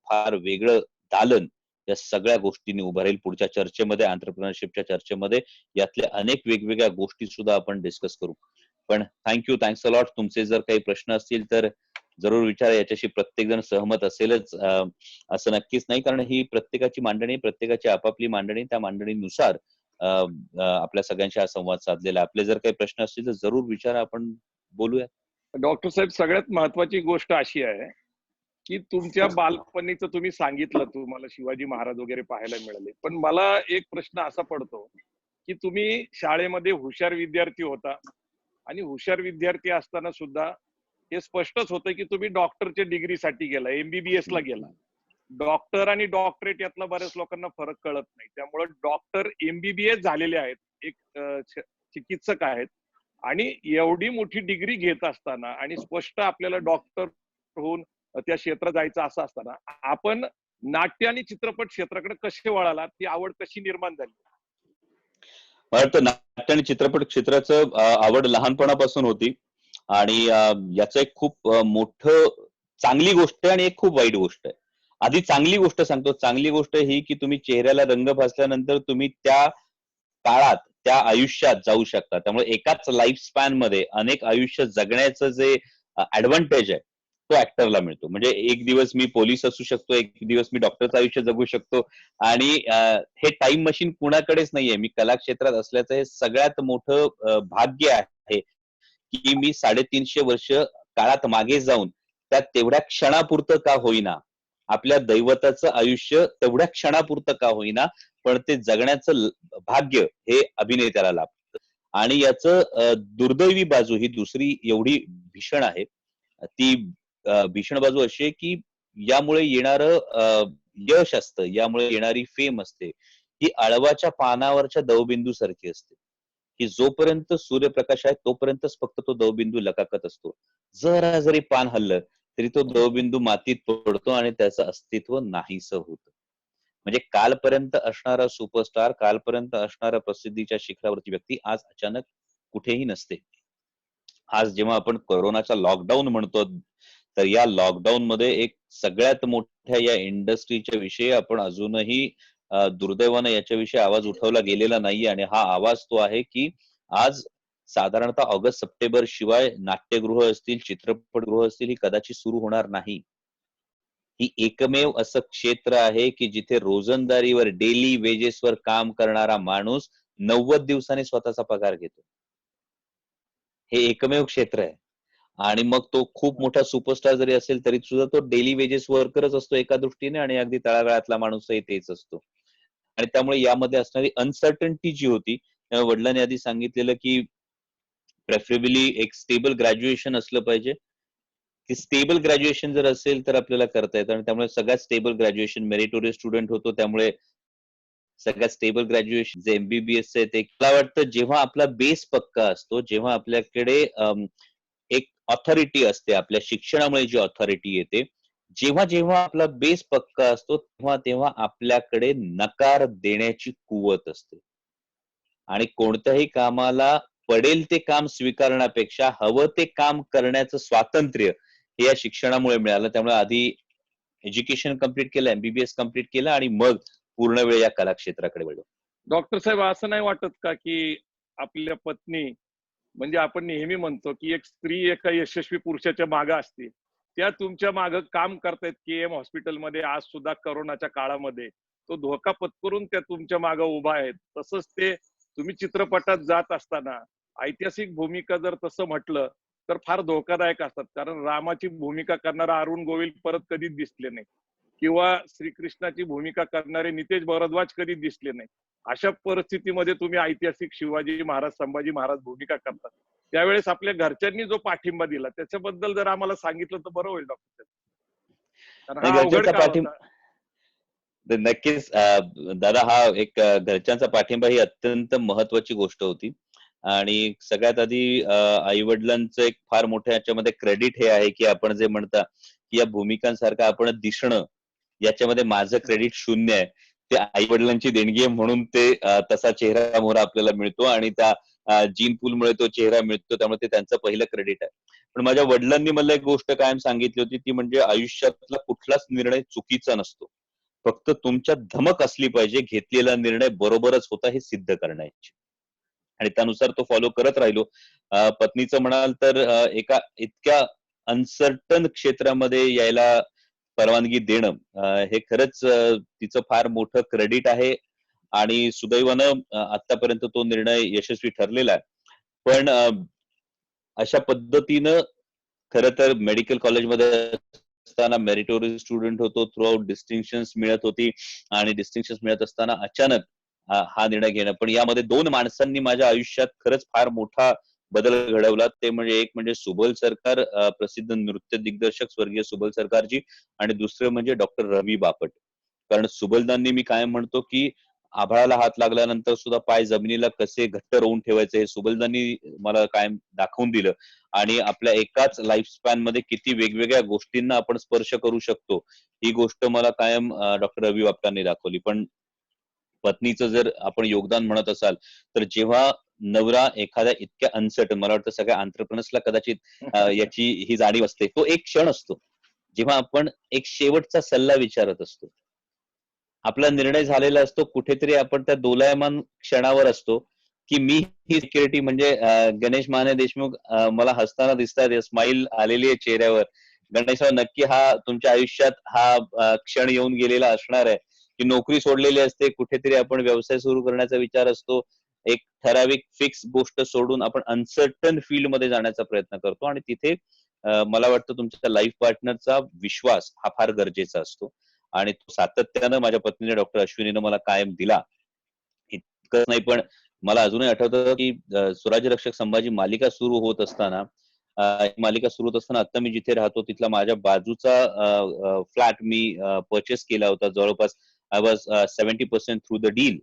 फार वेगळं दालन या सगळ्या गोष्टींनी उभं राहील. पुढच्या चर्चेमध्ये, एंटरप्रेन्योरशिपच्या चर्चेमध्ये यातल्या अनेक वेगवेगळ्या गोष्टी सुद्धा आपण डिस्कस करू. पण थँक्स अ लॉट. तुमचे जर काही प्रश्न असतील तर जरूर विचारा. याच्याशी प्रत्येक जण सहमत असेलच असं नक्कीच नाही, कारण ही प्रत्येकाची मांडणी, प्रत्येकाची आपापली मांडणी, त्या मांडणीनुसार आपल्या सगळ्यांशी हा संवाद साधलेला. आपले जर काही प्रश्न असतील तर जरूर विचारा, आपण बोलूया. डॉक्टर साहेब, सगळ्यात महत्वाची गोष्ट अशी आहे की तुमच्या बालपणीचं तुम्ही सांगितलं, तुम्हाला शिवाजी महाराज वगैरे पाहायला मिळाले, पण मला एक प्रश्न असा पडतो की तुम्ही शाळेमध्ये हुशार विद्यार्थी होता आणि हुशार विद्यार्थी असताना सुद्धा हे स्पष्टच होतं की तुम्ही डॉक्टरच्या डिग्रीसाठी गेला, MBBS ला गेला. डॉक्टर आणि डॉक्टरेट यातला बऱ्याच लोकांना फरक कळत नाही. त्यामुळे डॉक्टर MBBS झालेले आहेत, एक चिकित्सक आहेत, आणि एवढी मोठी डिग्री घेत असताना आणि स्पष्ट आपल्याला डॉक्टर होऊन त्या क्षेत्रात जायचं असं असताना आपण नाट्य आणि चित्रपट क्षेत्राकडे कसे वळाला, ती आवड कशी निर्माण झाली? मला वाटतं नाट्य आणि चित्रपट क्षेत्राचं आवड लहानपणापासून होती. आणि याचं एक खूप मोठं चांगली गोष्ट आहे आणि एक खूप वाईट गोष्ट आहे. आधी चांगली गोष्ट सांगतो. चांगली गोष्ट ही की तुम्ही चेहऱ्याला रंग फासल्यानंतर तुम्ही त्या काळात, त्या आयुष्यात जाऊ शकता. त्यामुळे एकाच लाईफ स्पॅन मध्ये अनेक आयुष्य जगण्याचं जे ऍडव्हान्टेज आहे तो ऍक्टरला मिळतो. म्हणजे एक दिवस मी पोलीस असू शकतो, एक दिवस मी डॉक्टरचं आयुष्य जगू शकतो. आणि हे टाइम मशीन कुणाकडेच नाहीये. मी कला क्षेत्रात असल्याचं हे सगळ्यात मोठं भाग्य आहे की मी 350 वर्ष काळात मागे जाऊन त्या तेवढ्या क्षणापुरतं का होईना, आपल्या दैवताचं आयुष्य तेवढ्या क्षणापुरतं का होईना, पण ते जगण्याचं भाग्य हे अभिनेत्याला लाभतं. आणि याचं दुर्दैवी बाजू ही दुसरी एवढी भीषण आहे. ती भीषण बाजू अशी आहे की यामुळे येणारं यश असतं, यामुळे येणारी फेम असते, ही अळवाच्या पानावरच्या दवबिंदू सारखी असते की जोपर्यंत सूर्यप्रकाश आहे तोपर्यंतच फक्त तो दवबिंदू लकाकत असतो. जरा जरी पान हल्लं तरी तो दवबिंदू मातीत पडतो आणि त्याचं अस्तित्व नाहीसं होतं. म्हणजे कालपर्यंत असणारा सुपरस्टार, कालपर्यंत असणारा प्रसिद्धीच्या शिखरावरची व्यक्ती आज अचानक कुठेही नसते. आज जेव्हा आपण कोरोनाचा लॉकडाऊन म्हणतो, तर या लॉकडाऊन मध्ये एक सगळ्यात मोठ्या या इंडस्ट्रीच्या विषयी आपण अजूनही दुर्दैवानं याच्याविषयी आवाज उठवला गेलेला नाहीये. आणि हा आवाज तो आहे की आज साधारणतः ऑगस्ट सप्टेंबर शिवाय नाट्यगृह असतील, चित्रपटगृह असतील ही कदाचित सुरू होणार नाही. ही एकमेव असं क्षेत्र आहे की जिथे रोजंदारीवर, डेली वेजेसवर काम करणारा माणूस 90 दिवसांनी स्वतःचा पगार घेतो. हे एकमेव क्षेत्र आहे. आणि मग तो खूप मोठा सुपरस्टार जरी असेल तरी सुद्धा तो डेली वेजेस वर्करच असतो एका दृष्टीने, आणि अगदी तळागाळातला माणूसही तेच असतो. आणि त्यामुळे यामध्ये असणारी अनसर्टन्टी जी होती, त्यामुळे वडिलांनी आधी सांगितलेलं की प्रेफरेबली एक स्टेबल ग्रॅज्युएशन असलं पाहिजे. की स्टेबल ग्रॅज्युएशन जर असेल तर आपल्याला करता येतं, आणि त्यामुळे सगळ्यात स्टेबल ग्रॅज्युएशन मेरिटोरियस स्टुडंट होतो. त्यामुळे सगळ्यात स्टेबल ग्रॅज्युएशन जे एमबीबीएस आहे ते मला वाटतं जेव्हा आपला बेस पक्का असतो, जेव्हा आपल्याकडे एक ऑथॉरिटी असते, आपल्या शिक्षणामुळे जी ऑथॉरिटी येते, जेव्हा जेव्हा आपला बेस पक्का असतो तेव्हा तेव्हा आपल्याकडे नकार देण्याची कुवत असते. आणि कोणत्याही कामाला पडेल ते काम स्वीकारण्यापेक्षा हवं ते काम करण्याचं स्वातंत्र्य हे या शिक्षणामुळे मिळालं. त्यामुळे आधी एज्युकेशन कम्प्लीट केलं, एमबीबीएस कम्प्लीट केलं, आणि मग पूर्ण वेळ या कला क्षेत्राकडे वळलो. डॉक्टर साहेब, असं नाही वाटत का की आपल्या पत्नी, म्हणजे आपण नेहमी म्हणतो की एक स्त्री एका यशस्वी पुरुषाच्या मागे असते, त्या तुमच्या मागे काम करतायत केएम हॉस्पिटलमध्ये आज सुद्धा करोनाच्या काळामध्ये, तो धोका पत्करून त्या तुमच्या मागे उभा आहेत. तसंच ते तुम्ही चित्रपटात जात असताना ऐतिहासिक भूमिका जर तसं म्हटलं तर फार धोकादायक असतात, कारण रामाची भूमिका करणारा अरुण गोविल परत कधीच दिसले नाही, किंवा श्रीकृष्णाची भूमिका करणारे नितेश भारद्वाज कधीच दिसले नाही. अशा परिस्थितीमध्ये तुम्ही ऐतिहासिक शिवाजी महाराज, संभाजी महाराज भूमिका करतात, त्यावेळेस आपल्या घरच्यांनी जो पाठिंबा दिला त्याच्याबद्दल जर आम्हाला सांगितलं तर बरं होईल डॉक्टर. कारण आणि हा अवघड घरच्यांचा काळ पाठिंबा होता. तर नक्कीच दादा, हा एक घरच्यांचा पाठिंबा ही अत्यंत महत्वाची गोष्ट होती. आणि सगळ्यात आधी आई वडिलांचं एक फार मोठं याच्यामध्ये क्रेडिट हे आहे की आपण जे म्हणता की या भूमिकांसारखं आपण दिसणं, याच्यामध्ये माझं क्रेडिट शून्य आहे. ते आई वडिलांची देणगी आहे, म्हणून ते तसा चेहरा मोहरा आपल्याला मिळतो, आणि त्या जीन पूलमुळे तो चेहरा मिळतो. त्यामुळे ते त्यांचं पहिलं क्रेडिट आहे. पण माझ्या वडिलांनी मला एक गोष्ट कायम सांगितली होती, ती म्हणजे आयुष्यातला कुठलाच निर्णय चुकीचा नसतो, फक्त तुमच्यात धमक असली पाहिजे घेतलेला निर्णय बरोबरच होता हे सिद्ध करण्याची. आणि त्यानुसार तो फॉलो करत राहिलो. पत्नीचं म्हणाल तर एका इतक्या अनसर्टन क्षेत्रामध्ये यायला परवानगी देणं, हे खरंच तिचं फार मोठं क्रेडिट आहे. आणि सुदैवानं आतापर्यंत तो निर्णय यशस्वी ठरलेला आहे. पण अशा पद्धतीनं खरं तर मेडिकल कॉलेजमध्ये असताना मेरिटोरियस स्टुडंट होतो, थ्रू आउट डिस्टिंक्शन्स मिळत होती, आणि डिस्टिंक्शन्स मिळत असताना अचानक हा निर्णय घेणं. पण यामध्ये दोन माणसांनी माझ्या आयुष्यात खरंच फार मोठा बदल घडवला. ते म्हणजे एक म्हणजे सुबोल सरकार, प्रसिद्ध नृत्य दिग्दर्शक स्वर्गीय सुबोल सरकारजी, आणि दुसरं म्हणजे डॉक्टर रवी बापट. कारण सुबोलदांनी, मी कायम म्हणतो की आभाळाला हात लागल्यानंतर सुद्धा पाय जमिनीला कसे घट्ट रोवून ठेवायचे हे सुबोलदांनी मला कायम दाखवून दिलं. आणि आपल्या एकाच लाईफ स्पॅन मध्ये किती वेगवेगळ्या गोष्टींना आपण स्पर्श करू शकतो, ही गोष्ट मला कायम डॉक्टर रवी बापटांनी दाखवली. पण पत्नीचं जर आपण योगदान म्हणत असाल, तर जेव्हा नवरा एखाद्या इतक्या अनसर्टन, मला वाटतं सगळ्या एंटरप्रेनर्सला कदाचित याची ही जाणीव असते, तो एक क्षण असतो जेव्हा आपण एक शेवटचा सल्ला विचारत असतो. आपला निर्णय झालेला असतो, कुठेतरी आपण त्या दोलायमान क्षणावर असतो की मी ही सिक्युरिटी म्हणजे गणेश माने देशमुख मला हसताना दिसतात, स्माईल आलेली आहे चेहऱ्यावर. गणेशराव, नक्की हा तुमच्या आयुष्यात हा क्षण येऊन गेलेला असणार आहे की नोकरी सोडलेली असते, कुठेतरी आपण व्यवसाय सुरू करण्याचा विचार असतो, एक ठराविक फिक्स गोष्ट सोडून आपण अनसर्टन फील्ड मध्ये जाण्याचा प्रयत्न करतो. आणि तिथे मला वाटतं तुमच्या लाईफ पार्टनरचा विश्वास हा फार गरजेचा असतो. आणि तो सातत्यानं माझ्या पत्नीने, डॉक्टर अश्विनीनं मला कायम दिला. इतकंच नाही, पण मला अजूनही आठवतं की स्वराज्य रक्षक संभाजी मालिका सुरू होत असताना, मालिका सुरू होत असताना आता मी जिथे राहतो तिथला माझ्या बाजूचा फ्लॅट मी परचेस केला होता. जवळपास I was 70% through the deal.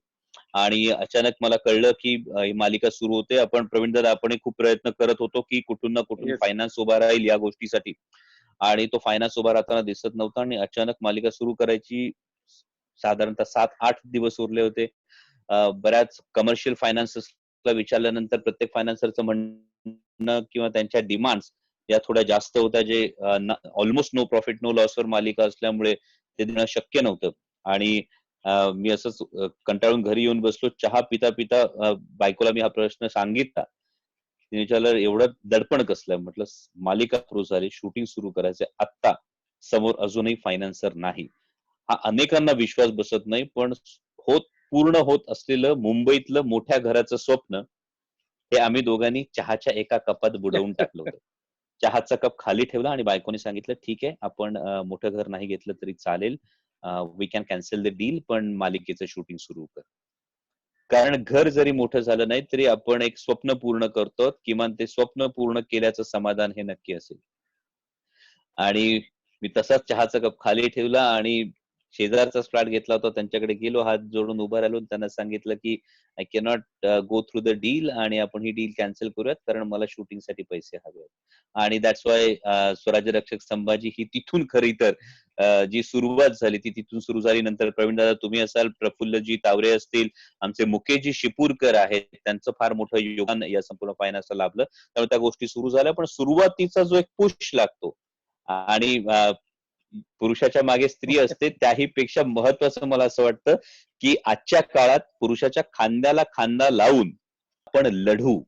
आणि अचानक मला कळलं की ही मालिका सुरू होते. आपण प्रवीण दादा, आपण खूप प्रयत्न करत होतो की कुठून ना कुठून Yes. फायनान्स उभा राहील या गोष्टीसाठी, आणि तो फायनान्स उभा राहताना दिसत नव्हता. आणि अचानक मालिका सुरू करायची साधारणतः 7-8 दिवस उरले होते. बऱ्याच कमर्शियल फायनान्सर्सला विचारल्यानंतर प्रत्येक फायनान्सरचं म्हणणं किंवा त्यांच्या डिमांड्स या थोड्या जास्त होत्या, जे ऑलमोस्ट नो प्रॉफिट नो लॉसवर मालिका असल्यामुळे ते देणं शक्य नव्हतं. आणि मी असंच कंटाळून घरी येऊन बसलो. चहा पिता पिता बायकोला मी हा प्रश्न सांगितला. तिने विचारलं, एवढं दडपण कसलं? म्हटलं, मालिका सुरू झाली, शूटिंग सुरू करायचंय, आत्ता समोर अजूनही फायनान्सर नाही. हा अनेकांना विश्वास बसत नाही, पण पूर्ण होत असलेलं मुंबईतलं मोठ्या घराचं स्वप्न हे आम्ही दोघांनी चहाच्या एका कपात बुडवून टाकलं होतं. चहाचा कप खाली ठेवला आणि बायकोने सांगितलं, ठीक आहे, आपण मोठं घर नाही घेतलं तरी चालेल, we can cancel the deal, पण मालिकेचं शूटिंग सुरू कर. कारण घर जरी मोठं झालं नाही तरी आपण एक स्वप्न पूर्ण करतो, किमान ते स्वप्न पूर्ण केल्याचं समाधान हे नक्की असेल. आणि मी तसाच चहाचा कप खाली ठेवला आणि शेजारचा फ्लॅट घेतला होता, त्यांच्याकडे गेलो, हात जोडून उभा राहिलो, त्यांना सांगितलं की I cannot go through the deal आणि आपण ही डील कॅन्सल करूयात, कारण मला शूटिंगसाठी पैसे हवे आहेत. आणि दॅट्स वाय स्वराज्य रक्षक संभाजी ही तिथून खरी तर जी सुरुवात झाली ती तिथून सुरू झाली. नंतर प्रवीण दादा तुम्ही असाल, प्रफुल्लजी तावरे असतील, आमचे मुकेशजी शिपूरकर आहेत, त्यांचं फार मोठं योगदान या संपूर्ण फायनान्सला लाभलं. त्यामुळे त्या गोष्टी सुरू झाल्या. पण सुरुवातीचा जो एक पुश लागतो आणि पुरुषाच्या मागे स्त्री असते, त्याही पेक्षा महत्वाचं मला असं वाटतं की आजच्या काळात पुरुषाच्या खांद्याला खांदा लावून आपण लढू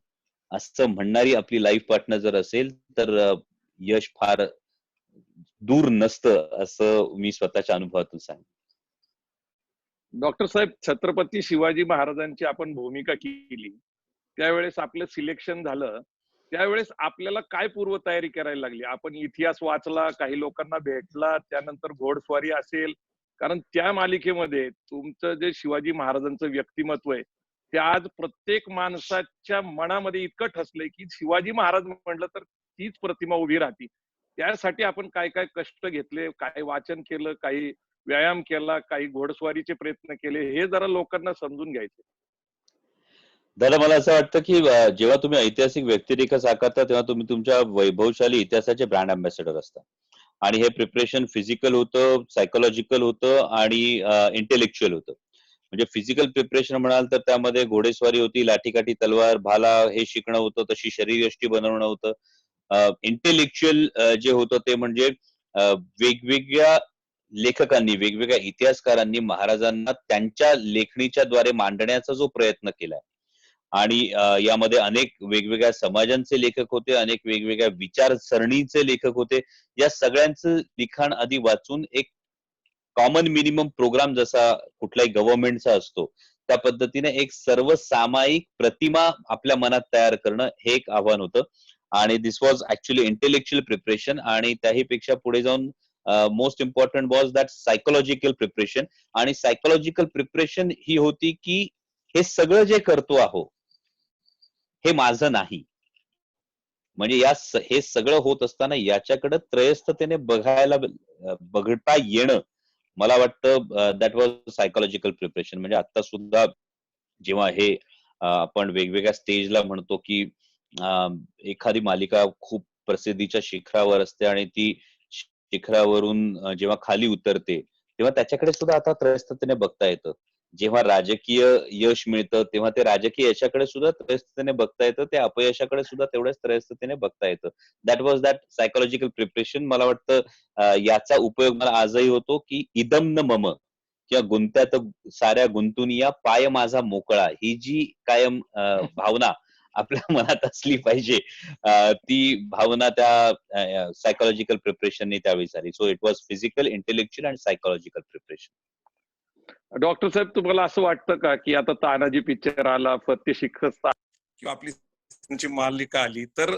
असं म्हणणारी आपली लाईफ पार्टनर जर असेल तर यश फार दूर नसतं, असं मी स्वतःच्या अनुभवातून सांगेन. डॉक्टर साहेब, छत्रपती शिवाजी महाराजांची आपण भूमिका केली, त्यावेळेस आपलं सिलेक्शन झालं, त्यावेळेस आपल्याला काय पूर्वतयारी करायला लागली? आपण इतिहास वाचला, काही लोकांना भेटला, त्यानंतर घोडस्वारी असेल, कारण त्या मालिकेमध्ये तुमचं जे शिवाजी महाराजांचं व्यक्तिमत्व आहे ते आज प्रत्येक माणसाच्या मनामध्ये इतकं ठसलंय की शिवाजी महाराज म्हटलं तर तीच प्रतिमा उभी राहते. त्यासाठी आपण काय काय कष्ट घेतले, काय वाचन केलं, काही व्यायाम केला, काही घोडस्वारीचे प्रयत्न केले, हे जरा लोकांना समजून घ्यायचे. दादा मला असं वाटतं की जेव्हा तुम्ही ऐतिहासिक व्यक्तिरेखा साकारता तेव्हा तुम्ही तुमच्या वैभवशाली इतिहासाचे ब्रँड अँबॅसेडर असता. आणि हे प्रिपरेशन फिजिकल होतं, सायकोलॉजिकल होतं आणि इंटेलेक्च्युअल होतं. म्हणजे फिजिकल प्रिपरेशन म्हणाल तर त्यामध्ये घोडेस्वारी होती, लाठीकाठी तलवार, भाला हे शिकणं होतं, तशी शरीरयष्टी बनवणं होतं. इंटेलेक्च्युअल जे होतं ते म्हणजे वेगवेगळ्या लेखकांनी, वेगवेगळ्या इतिहासकारांनी महाराजांना त्यांच्या लेखणीच्या द्वारे मांडण्याचा जो प्रयत्न केलाय आणि यामध्ये अनेक वेगवेगळ्या समाजांचे लेखक होते, अनेक वेगवेगळ्या विचारसरणीचे लेखक होते. या सगळ्यांचं लिखाण आधी वाचून एक कॉमन मिनिमम प्रोग्राम जसा कुठल्याही गव्हर्नमेंटचा असतो त्या पद्धतीने एक सर्वसामायिक प्रतिमा आपल्या मनात तयार करणं हे एक आव्हान होतं. आणि दिस वॉज ऍक्च्युअली इंटेलेक्च्युअल प्रिपरेशन. आणि त्याही पेक्षा पुढे जाऊन most important was that psychological preparation. आणि सायकोलॉजिकल प्रिपरेशन ही होती की हे सगळं जे करतो आहो हे माझं नाही. म्हणजे हे सगळं होत असताना याच्याकडे त्रयस्थतेने बघता येणं, मला वाटतं दॅट वॉज सायकोलॉजिकल प्रिपरेशन. म्हणजे आता सुद्धा जेव्हा हे आपण वेगवेगळ्या स्टेजला म्हणतो की एखादी मालिका खूप प्रसिद्धीच्या शिखरावर असते आणि ती शिखरावरून जेव्हा खाली उतरते तेव्हा त्याच्याकडे सुद्धा आता त्रयस्थतेने बघता येतं. जेव्हा राजकीय यश मिळतं तेव्हा ते राजकीय यशाकडे सुद्धा त्रयस्थतेने बघता येतं, ते अपयशाकडे सुद्धा तेवढ्याच त्रयस्थतेने बघता येतं. That was that psychological preparation. मला वाटतं याचा उपयोग मला आजही होतो की इदम न मम किंवा गुंत्यात साऱ्या गुंतून या पाय माझा मोकळा, ही जी कायम भावना आपल्या मनात असली पाहिजे, ती भावना त्या सायकोलॉजिकल प्रिपरेशनने त्यावेळी झाली. So it was physical, intellectual and psychological preparation. Doctor साहेब, तुम्हाला असं वाटतं का की आता तानाजी पिक्चर आला, फत्ते शिकस्ता किंवा आपली मालिका आली, तर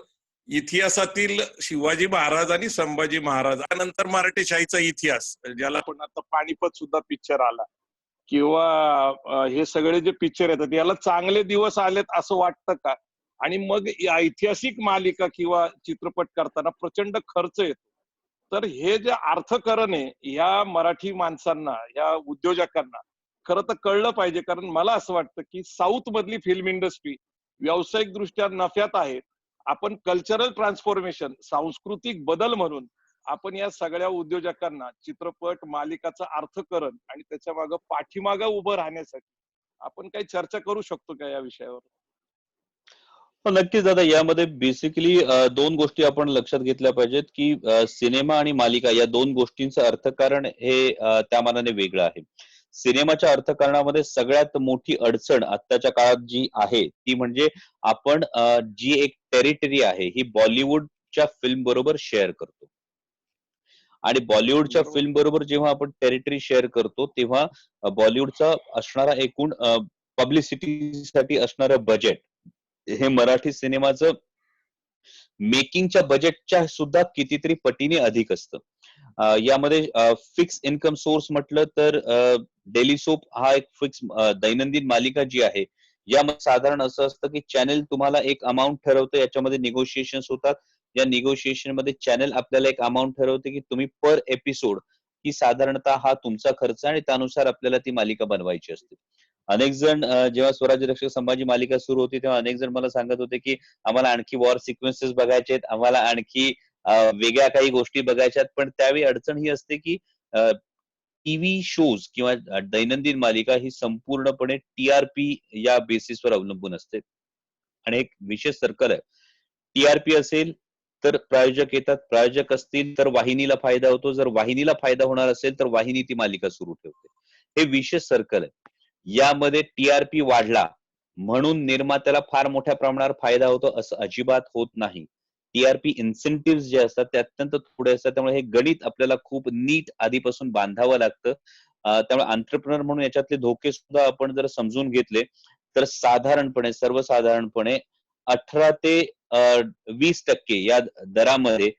इतिहासातील शिवाजी महाराज आणि संभाजी महाराज त्यानंतर मराठी शाहीचा इतिहास, ज्याला आपण आता पानिपत सुद्धा पिक्चर आला, किंवा हे सगळे जे पिक्चर येतात याला चांगले दिवस आलेत असं वाटतं का? आणि मग या ऐतिहासिक मालिका किंवा चित्रपट करताना प्रचंड खर्च येतो, तर हे जे अर्थकरण आहे ह्या मराठी माणसांना, ह्या उद्योजकांना खरं तर कळलं पाहिजे. कारण मला असं वाटतं की साऊथ मधली फिल्म इंडस्ट्री व्यावसायिक दृष्ट्या नफ्यात आहे. आपण कल्चरल ट्रान्सफॉर्मेशन, सांस्कृतिक बदल म्हणून आपण या सगळ्या उद्योजकांना चित्रपट मालिकाचं अर्थकरण आणि त्याच्या मागे पाठीमागं उभं राहण्यासाठी आपण काही चर्चा करू शकतो का या विषयावर? नक्कीच दादा, यामध्ये बेसिकली दोन गोष्टी आपण लक्षात घेतल्या पाहिजेत की सिनेमा आणि मालिका या दोन गोष्टींचं अर्थकारण हे त्या मानाने वेगळं आहे. सिनेमाच्या अर्थकारणामध्ये सगळ्यात मोठी अडचण आत्ताच्या काळात जी आहे ती म्हणजे आपण जी एक टेरिटरी आहे ही बॉलिवूडच्या फिल्म बरोबर शेअर करतो. आणि बॉलिवूडच्या बरोबर. फिल्म बरोबर जेव्हा आपण टेरिटरी शेअर करतो तेव्हा बॉलिवूडचा असणारा एकूण पब्लिसिटीसाठी असणारं बजेट हे मराठी सिनेमाचं मेकिंगच्या बजेटच्या सुद्धा कितीतरी पटीने अधिक असतं. यामध्ये फिक्स इन्कम सोर्स म्हटलं तर डेली सोप हा एक फिक्स दैनंदिन मालिका जी आहे, यामध्ये साधारण असं असतं की चॅनल तुम्हाला एक अमाऊंट ठरवतं, याच्यामध्ये निगोशिएशन होतात. या निगोशिएशन मध्ये चॅनल आपल्याला एक अमाऊंट ठरवते की तुम्ही पर एपिसोड ही साधारणतः हा तुमचा खर्च आणि त्यानुसार आपल्याला ती मालिका बनवायची असते. अनेक जण जेव्हा स्वराज्य रक्षक संभाजी मालिका सुरू होती तेव्हा अनेक जण मला सांगत होते की आम्हाला आणखी वॉर सिक्वेन्सेस बघायचे आहेत, आम्हाला आणखी वेगळ्या काही गोष्टी बघायच्यात. पण त्यावेळी अडचण ही असते की टीव्ही शोज किंवा दैनंदिन मालिका ही संपूर्णपणे टीआरपी या बेसिसवर अवलंबून असते. आणि एक विशेष सर्कल आहे. टीआरपी असेल तर प्रायोजक येतात, प्रायोजक असतील तर वाहिनीला फायदा होतो, जर वाहिनीला फायदा होणार असेल तर वाहिनी ती मालिका सुरू ठेवते. हे विशेष सर्कल आहे. यामध्ये टीआरपी वाढला म्हणून निर्मात्याला फार मोठ्या प्रमाणावर फायदा होतो असं अजिबात होत नाही. टीआरपी इन्सेंटिव्ह जे असतात ते अत्यंत थोडे असतात, त्यामुळे हे गणित आपल्याला खूप नीट आधीपासून बांधावं लागतं. त्यामुळे एंटरप्रेनर म्हणून याच्यातले धोके सुद्धा आपण जर समजून घेतले तर साधारणपणे सर्वसाधारणपणे 18 ते 20% या दरामध्ये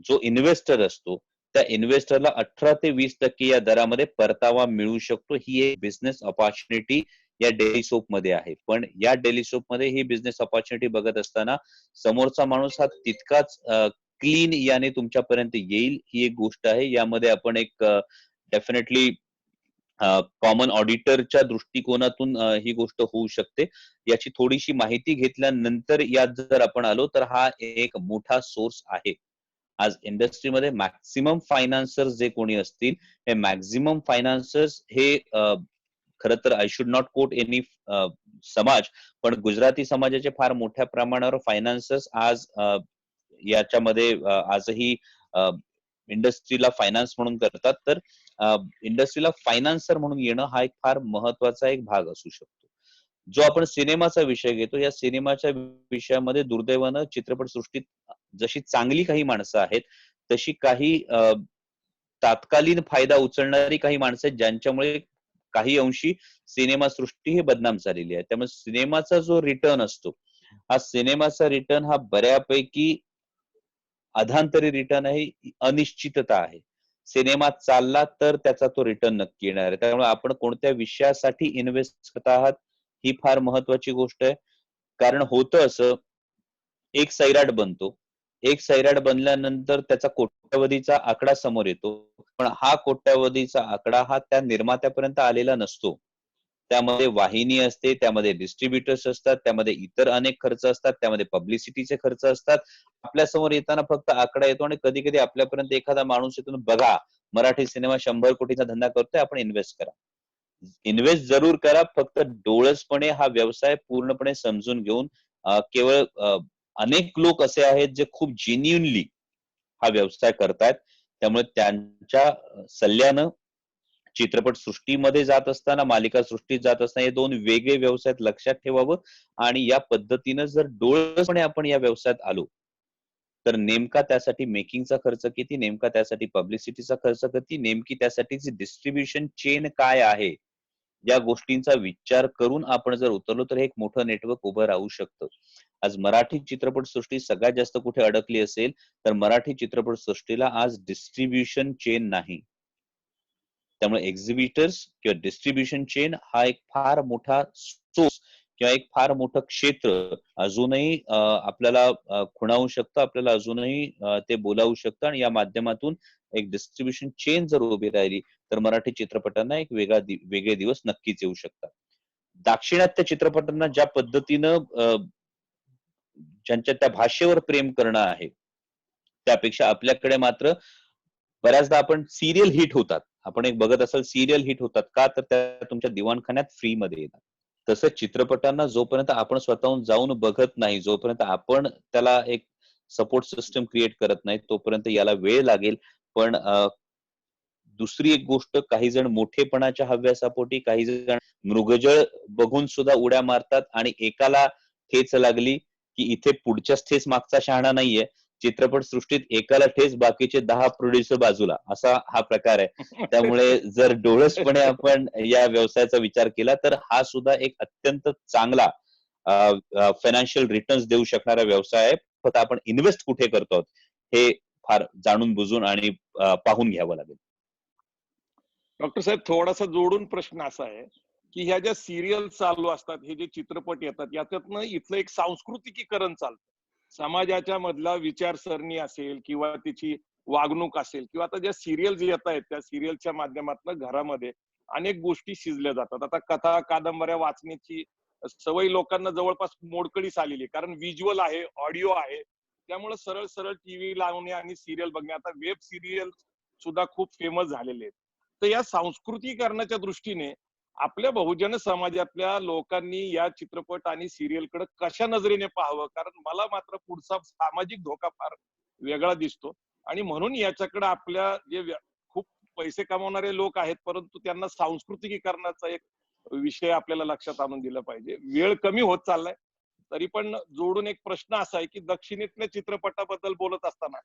जो इन्व्हेस्टर असतो त्या इन्व्हेस्टरला 18 ते 20% या दरामध्ये परतावा मिळू शकतो. ही एक बिझनेस ऑपॉर्च्युनिटी या डेली सोप मध्ये आहे. पण या डेली सोप मध्ये ही बिझनेस ऑपॉर्च्युनिटी बघत असताना समोरचा माणूस हा तितकाच क्लीन याने तुमच्यापर्यंत येईल ही एक गोष्ट आहे. यामध्ये आपण एक डेफिनेटली कॉमन ऑडिटरच्या दृष्टिकोनातून ही गोष्ट होऊ शकते. याची थोडीशी माहिती घेतल्यानंतर यात जर आपण आलो तर हा एक मोठा सोर्स आहे. आज इंडस्ट्रीमध्ये मॅक्सिमम फायनान्सर्स जे कोणी असतील हे मॅक्सिमम फायनान्सर्स हे खरं तर I should not quote any समाज, पण गुजराती समाजाचे फार मोठ्या प्रमाणावर फायनान्सर्स आज याच्यामध्ये आजही इंडस्ट्रीला फायनान्स म्हणून करतात. तर इंडस्ट्रीला फायनान्सर म्हणून येणं हा एक फार महत्वाचा एक भाग असू शकतो. जो आपण सिनेमाचा विषय घेतो या सिनेमाच्या विषयामध्ये दुर्दैवानं चित्रपटसृष्टीत जशी चांगली काही माणसं आहेत तशी काही तात्कालीन फायदा उचलणारी काही माणसं आहेत ज्यांच्यामुळे काही अंशी सिनेमा सृष्टी ही बदनाम झालेली आहे. त्यामुळे सिनेमाचा जो रिटर्न असतो हा सिनेमाचा रिटर्न हा बऱ्यापैकी अधांतरी रिटर्न आहे, अनिश्चितता आहे. सिनेमा चालला तर त्याचा तो रिटर्न नक्की येणार आहे. त्यामुळे आपण कोणत्या विषयासाठी इन्व्हेस्ट करत आहात ही फार महत्वाची गोष्ट आहे. कारण होतं असं एक सैराट बनतो, एक सैराट बनल्यानंतर त्याचा कोट्यवधीचा आकडा समोर येतो, पण हा कोट्यवधीचा आकडा हा त्या निर्मात्यापर्यंत आलेला नसतो. त्यामध्ये वाहिनी असते, त्यामध्ये डिस्ट्रीब्युटर्स असतात, त्यामध्ये इतर अनेक खर्च असतात, त्यामध्ये पब्लिसिटीचे खर्च असतात. आपल्या समोर येताना फक्त आकडा येतो आणि कधी कधी आपल्यापर्यंत एखादा माणूस येतो, बघा मराठी सिनेमा 100 कोटीचा धंदा करतोय, आपण इन्व्हेस्ट करा. इन्व्हेस्ट जरूर करा, फक्त डोळसपणे हा व्यवसाय पूर्णपणे समजून घेऊन केवळ अनेक लोक असे आहेत जे खूप जेन्युइनली हा व्यवसाय करतायत. त्यामुळे त्यांच्या सल्ल्यानं चित्रपट सृष्टीमध्ये जात असताना मालिका सृष्टीत जात असताना हे दोन वेगळे व्यवसाय लक्षात ठेवावं. आणि या पद्धतीनं जर डोळसपणे आपण या व्यवसायात आलो तर नेमका त्यासाठी मेकिंगचा खर्च किती, नेमका त्यासाठी पब्लिसिटीचा खर्च किती, नेमकी त्यासाठीची डिस्ट्रीब्युशन चेन काय आहे, या गोष्टींचा विचार करून आपण जर उतरलो तर एक मोठं नेटवर्क उभं राहू शकतं. आज मराठी चित्रपट सृष्टी सगळ्यात जास्त कुठे अडकली असेल तर मराठी चित्रपट सृष्टीला आज डिस्ट्रीब्युशन चेन नाही. त्यामुळे एक्झिबिटर्स किंवा डिस्ट्रीब्युशन चेन हा एक फार मोठा सोर्स किंवा एक फार मोठं क्षेत्र अजूनही आपल्याला खुणावू शकतं, आपल्याला अजूनही ते बोलावू शकतं. आणि या माध्यमातून एक डिस्ट्रीब्युशन चेन जर उभी राहिली तर मराठी चित्रपटांना एक वेगळे दिवस नक्कीच येऊ शकतात. दाक्षिणात्य चित्रपटांना ज्या पद्धतीनं ज्यांच्या त्या भाषेवर प्रेम करणं आहे त्यापेक्षा आपल्याकडे मात्र बऱ्याचदा आपण सिरियल हिट होतात, आपण एक बघत असाल सिरियल हिट होतात का, तर त्या तुमच्या दिवाणखान्यात फ्री मध्ये येतात. तसं चित्रपटांना जोपर्यंत आपण स्वतःहून जाऊन बघत नाही, जोपर्यंत आपण त्याला एक सपोर्ट सिस्टम क्रिएट करत नाही तोपर्यंत याला वेळ लागेल. पण दुसरी एक गोष्ट, काही जण मोठेपणाच्या हव्यासापोटी काही जण मृगजळ बघून सुद्धा उड्या मारतात आणि एकाला ठेच लागली की इथे पुढच्याच ठेच मागचा शहाणा नाहीये. चित्रपट सृष्टीत एकाला ठेच बाकीचे 10 प्रोड्युसर बाजूला असा हा प्रकार आहे. त्यामुळे जर डोळसपणे आपण या व्यवसायाचा विचार केला तर हा सुद्धा एक अत्यंत चांगला फायनान्शियल रिटर्न्स देऊ शकणारा व्यवसाय आहे. फक्त आपण इन्व्हेस्ट कुठे करतो हे फार जाणून बुजून आणि पाहून घ्यावं लागेल. डॉक्टर साहेब, थोडासा जोडून प्रश्न असा आहे की ह्या ज्या सिरियल चालू असतात, हे जे चित्रपट येतात, याच्यातनं इथलं एक सांस्कृतिकीकरण चालतं. समाजाच्या मधला विचारसरणी असेल किंवा तिची वागणूक असेल, किंवा आता ज्या सिरियल येत आहेत त्या सिरियलच्या माध्यमातून घरामध्ये अनेक गोष्टी शिजल्या जातात. आता कथा कादंबऱ्या वाचण्याची सवय लोकांना जवळपास मोडकळीस आलेली आहे, कारण व्हिज्युअल आहे, ऑडिओ आहे. त्यामुळे सरळ सरळ टीव्ही लावणे आणि सिरियल बघणे, आता वेब सिरियल सुद्धा खूप फेमस झालेले आहेत. तर या सांस्कृतिकीकरणाच्या दृष्टीने आपल्या बहुजन समाजातल्या लोकांनी या चित्रपट आणि सिरियलकडे कशा नजरेने पाहावं, कारण मला मात्र पुढचा सामाजिक धोका फार वेगळा दिसतो. आणि म्हणून याच्याकडे आपल्या खूप पैसे कमावणारे लोक आहेत, परंतु त्यांना सांस्कृतिकीकरणाचा एक विषय आपल्याला लक्षात आणून दिला पाहिजे. वेळ कमी होत चाललाय, तरी पण जोडून एक प्रश्न असा आहे की दक्षिणेतल्या चित्रपटाबद्दल बोलत असताना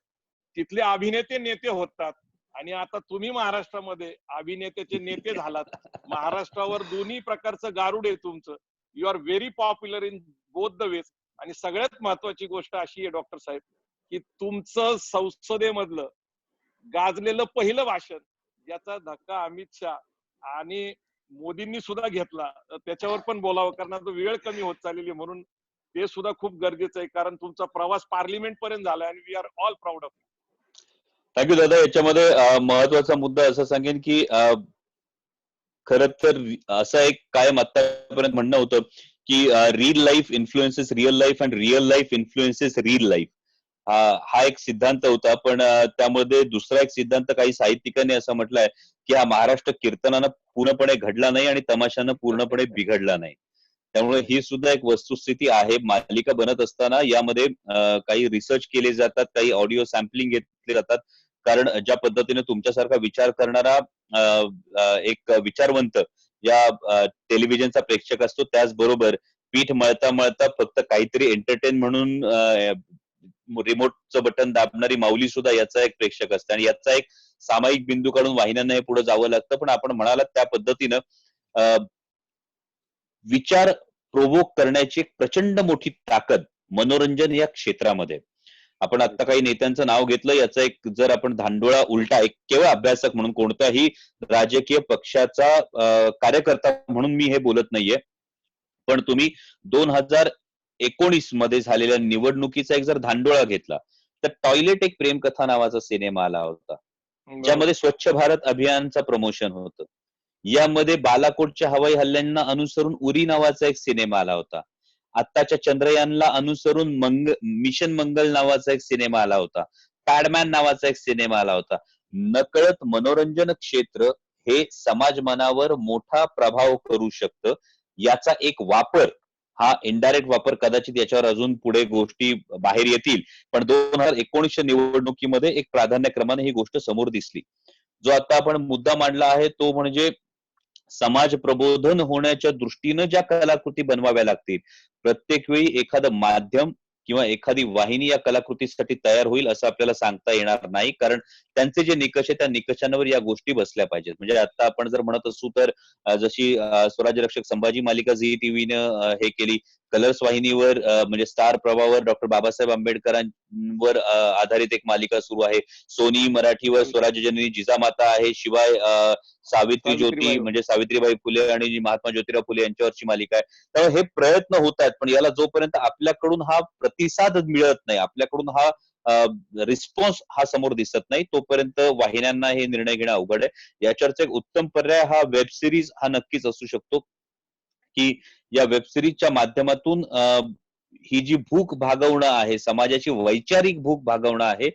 तिथले अभिनेते नेते होतात, आणि आता तुम्ही महाराष्ट्रामध्ये अभिनेत्याचे नेते झालात. महाराष्ट्रावर दोन्ही प्रकारचं गारुड आहे तुमचं. You are very popular in both the ways. आणि सगळ्यात महत्वाची गोष्ट अशी आहे डॉक्टर साहेब, की तुमचं संसदेमधलं गाजलेलं पहिलं भाषण, ज्याचा धक्का अमित शहा आणि मोदींनी सुद्धा घेतला, त्याच्यावर पण बोलावं, कारण आता वेळ कमी होत चाललेली, म्हणून ते सुद्धा खूप गरजेचं आहे, कारण तुमचा प्रवास पार्लिमेंट पर्यंत झालाय आणि we are all proud of. Thank you दादा. याच्यामध्ये महत्वाचा मुद्दा असं सांगेन की खरं तर असं एक कायम आतापर्यंत म्हणणं होतं की real life influences real life and real life influences real life. हा एक सिद्धांत होता, पण त्यामध्ये दुसरा एक सिद्धांत काही साहित्यिकांनी असं म्हटलंय की हा महाराष्ट्र कीर्तनानं पूर्णपणे घडला नाही आणि तमाशानं पूर्णपणे बिघडला नाही. त्यामुळे ही सुद्धा एक वस्तुस्थिती आहे. मालिका बनत असताना यामध्ये काही रिसर्च केले जातात, काही ऑडिओ सॅम्पलिंग घेतले जातात, कारण ज्या पद्धतीने तुमच्यासारखा विचार करणारा एक विचारवंत या टेलिव्हिजनचा प्रेक्षक असतो, त्याचबरोबर पीठ मळता मळता फक्त काहीतरी एंटरटेन म्हणून रिमोटचं बटन दाबणारी माऊली सुद्धा याचा एक प्रेक्षक असते, आणि याचा एक सामायिक बिंदू काढून वाहिन्यांना हे पुढे जावं लागतं. पण आपण म्हणालात त्या पद्धतीनं विचार प्रोवोक करण्याची एक प्रचंड मोठी ताकद मनोरंजन या क्षेत्रामध्ये. आपण आता काही नेत्यांचं नाव घेतलं, याचा एक जर आपण धांडोळा उलटा, एक केवळ अभ्यासक म्हणून, कोणत्याही राजकीय पक्षाचा कार्यकर्ता म्हणून मी हे बोलत नाहीये, पण तुम्ही 2019 मध्ये झालेल्या निवडणुकीचा एक जर धांडोळा घेतला, तर टॉयलेट एक प्रेमकथा नावाचा सिनेमा आला होता, ज्यामध्ये स्वच्छ भारत अभियानचं प्रमोशन होतं. यामध्ये बालाकोटच्या हवाई हल्ल्यांना अनुसरून उरी नावाचा एक सिनेमा आला होता. आत्ताच्या चंद्रयानला अनुसरून मिशन मंगल नावाचा एक सिनेमा आला होता. पॅडमॅन नावाचा एक सिनेमा आला होता. नकळत मनोरंजन क्षेत्र हे समाज मनावर मोठा प्रभाव करू शकतं. याचा एक वापर, हा इनडायरेक्ट वापर, कदाचित याच्यावर अजून पुढे गोष्टी बाहेर येतील, पण 2019च्या निवडणुकीमध्ये एक प्राधान्यक्रमाने ही गोष्ट समोर दिसली. जो आता आपण मुद्दा मांडला आहे तो म्हणजे समाज प्रबोधन होण्याच्या दृष्टीनं ज्या कलाकृती बनवाव्या लागतील. प्रत्येक वेळी एखादं माध्यम किंवा एखादी वाहिनी या कलाकृतीसाठी तयार होईल असं आपल्याला सांगता येणार नाही, कारण त्यांचे जे निकष आहेत त्या निकषांवर या गोष्टी बसल्या पाहिजेत. म्हणजे आता आपण जर म्हणत असू तर जशी स्वराज्य रक्षक संभाजी मालिका झी टीव्हीनं हे केली, कलर्स वाहिनीवर म्हणजे स्टार प्रवाहावर डॉक्टर बाबासाहेब आंबेडकरांवर आधारित एक मालिका सुरू आहे. सोनी मराठीवर स्वराज्य जननी जिजामाता आहे. शिवाय सावित्री ज्योती म्हणजे सावित्रीबाई फुले आणि महात्मा ज्योतिराव फुले यांच्यावरची मालिका आहे. त्यामुळे हे प्रयत्न होत आहेत, पण याला जोपर्यंत आपल्याकडून हा प्रतिसाद मिळत नाही, आपल्याकडून हा रिस्पॉन्स हा समोर दिसत नाही, तोपर्यंत वाहिन्यांना हे निर्णय घेणं अवघड आहे. याच्यावरचा एक उत्तम पर्याय हा वेब सिरीज हा नक्कीच असू शकतो, की या वेब सिरीजच्या माध्यमातून ही जी भूक भागवणं आहे, समाजाची वैचारिक भूक भागवणं आहे,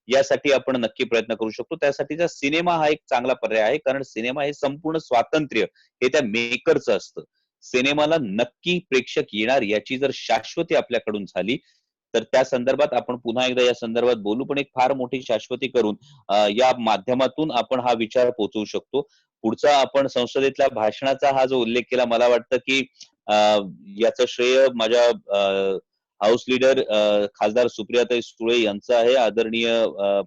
यासाठी आपण नक्की प्रयत्न करू शकतो. त्यासाठीचा सिनेमा हा एक चांगला पर्याय आहे, कारण सिनेमा हे संपूर्ण स्वातंत्र्य हे त्या मेकरचं असतं. सिनेमाला नक्की प्रेक्षक येणार याची जर शाश्वती आपल्याकडून झाली, तर त्या संदर्भात आपण पुन्हा एकदा या संदर्भात बोलू, पण एक फार मोठी शाश्वती करून या माध्यमातून आपण हा विचार पोहोचवू शकतो. पुढचा आपण संसदेतल्या भाषणाचा हा जो उल्लेख केला, मला वाटतं की याचं श्रेय माझ्या हाऊस लीडर खासदार सुप्रियाताई सुळे यांचं आहे, आदरणीय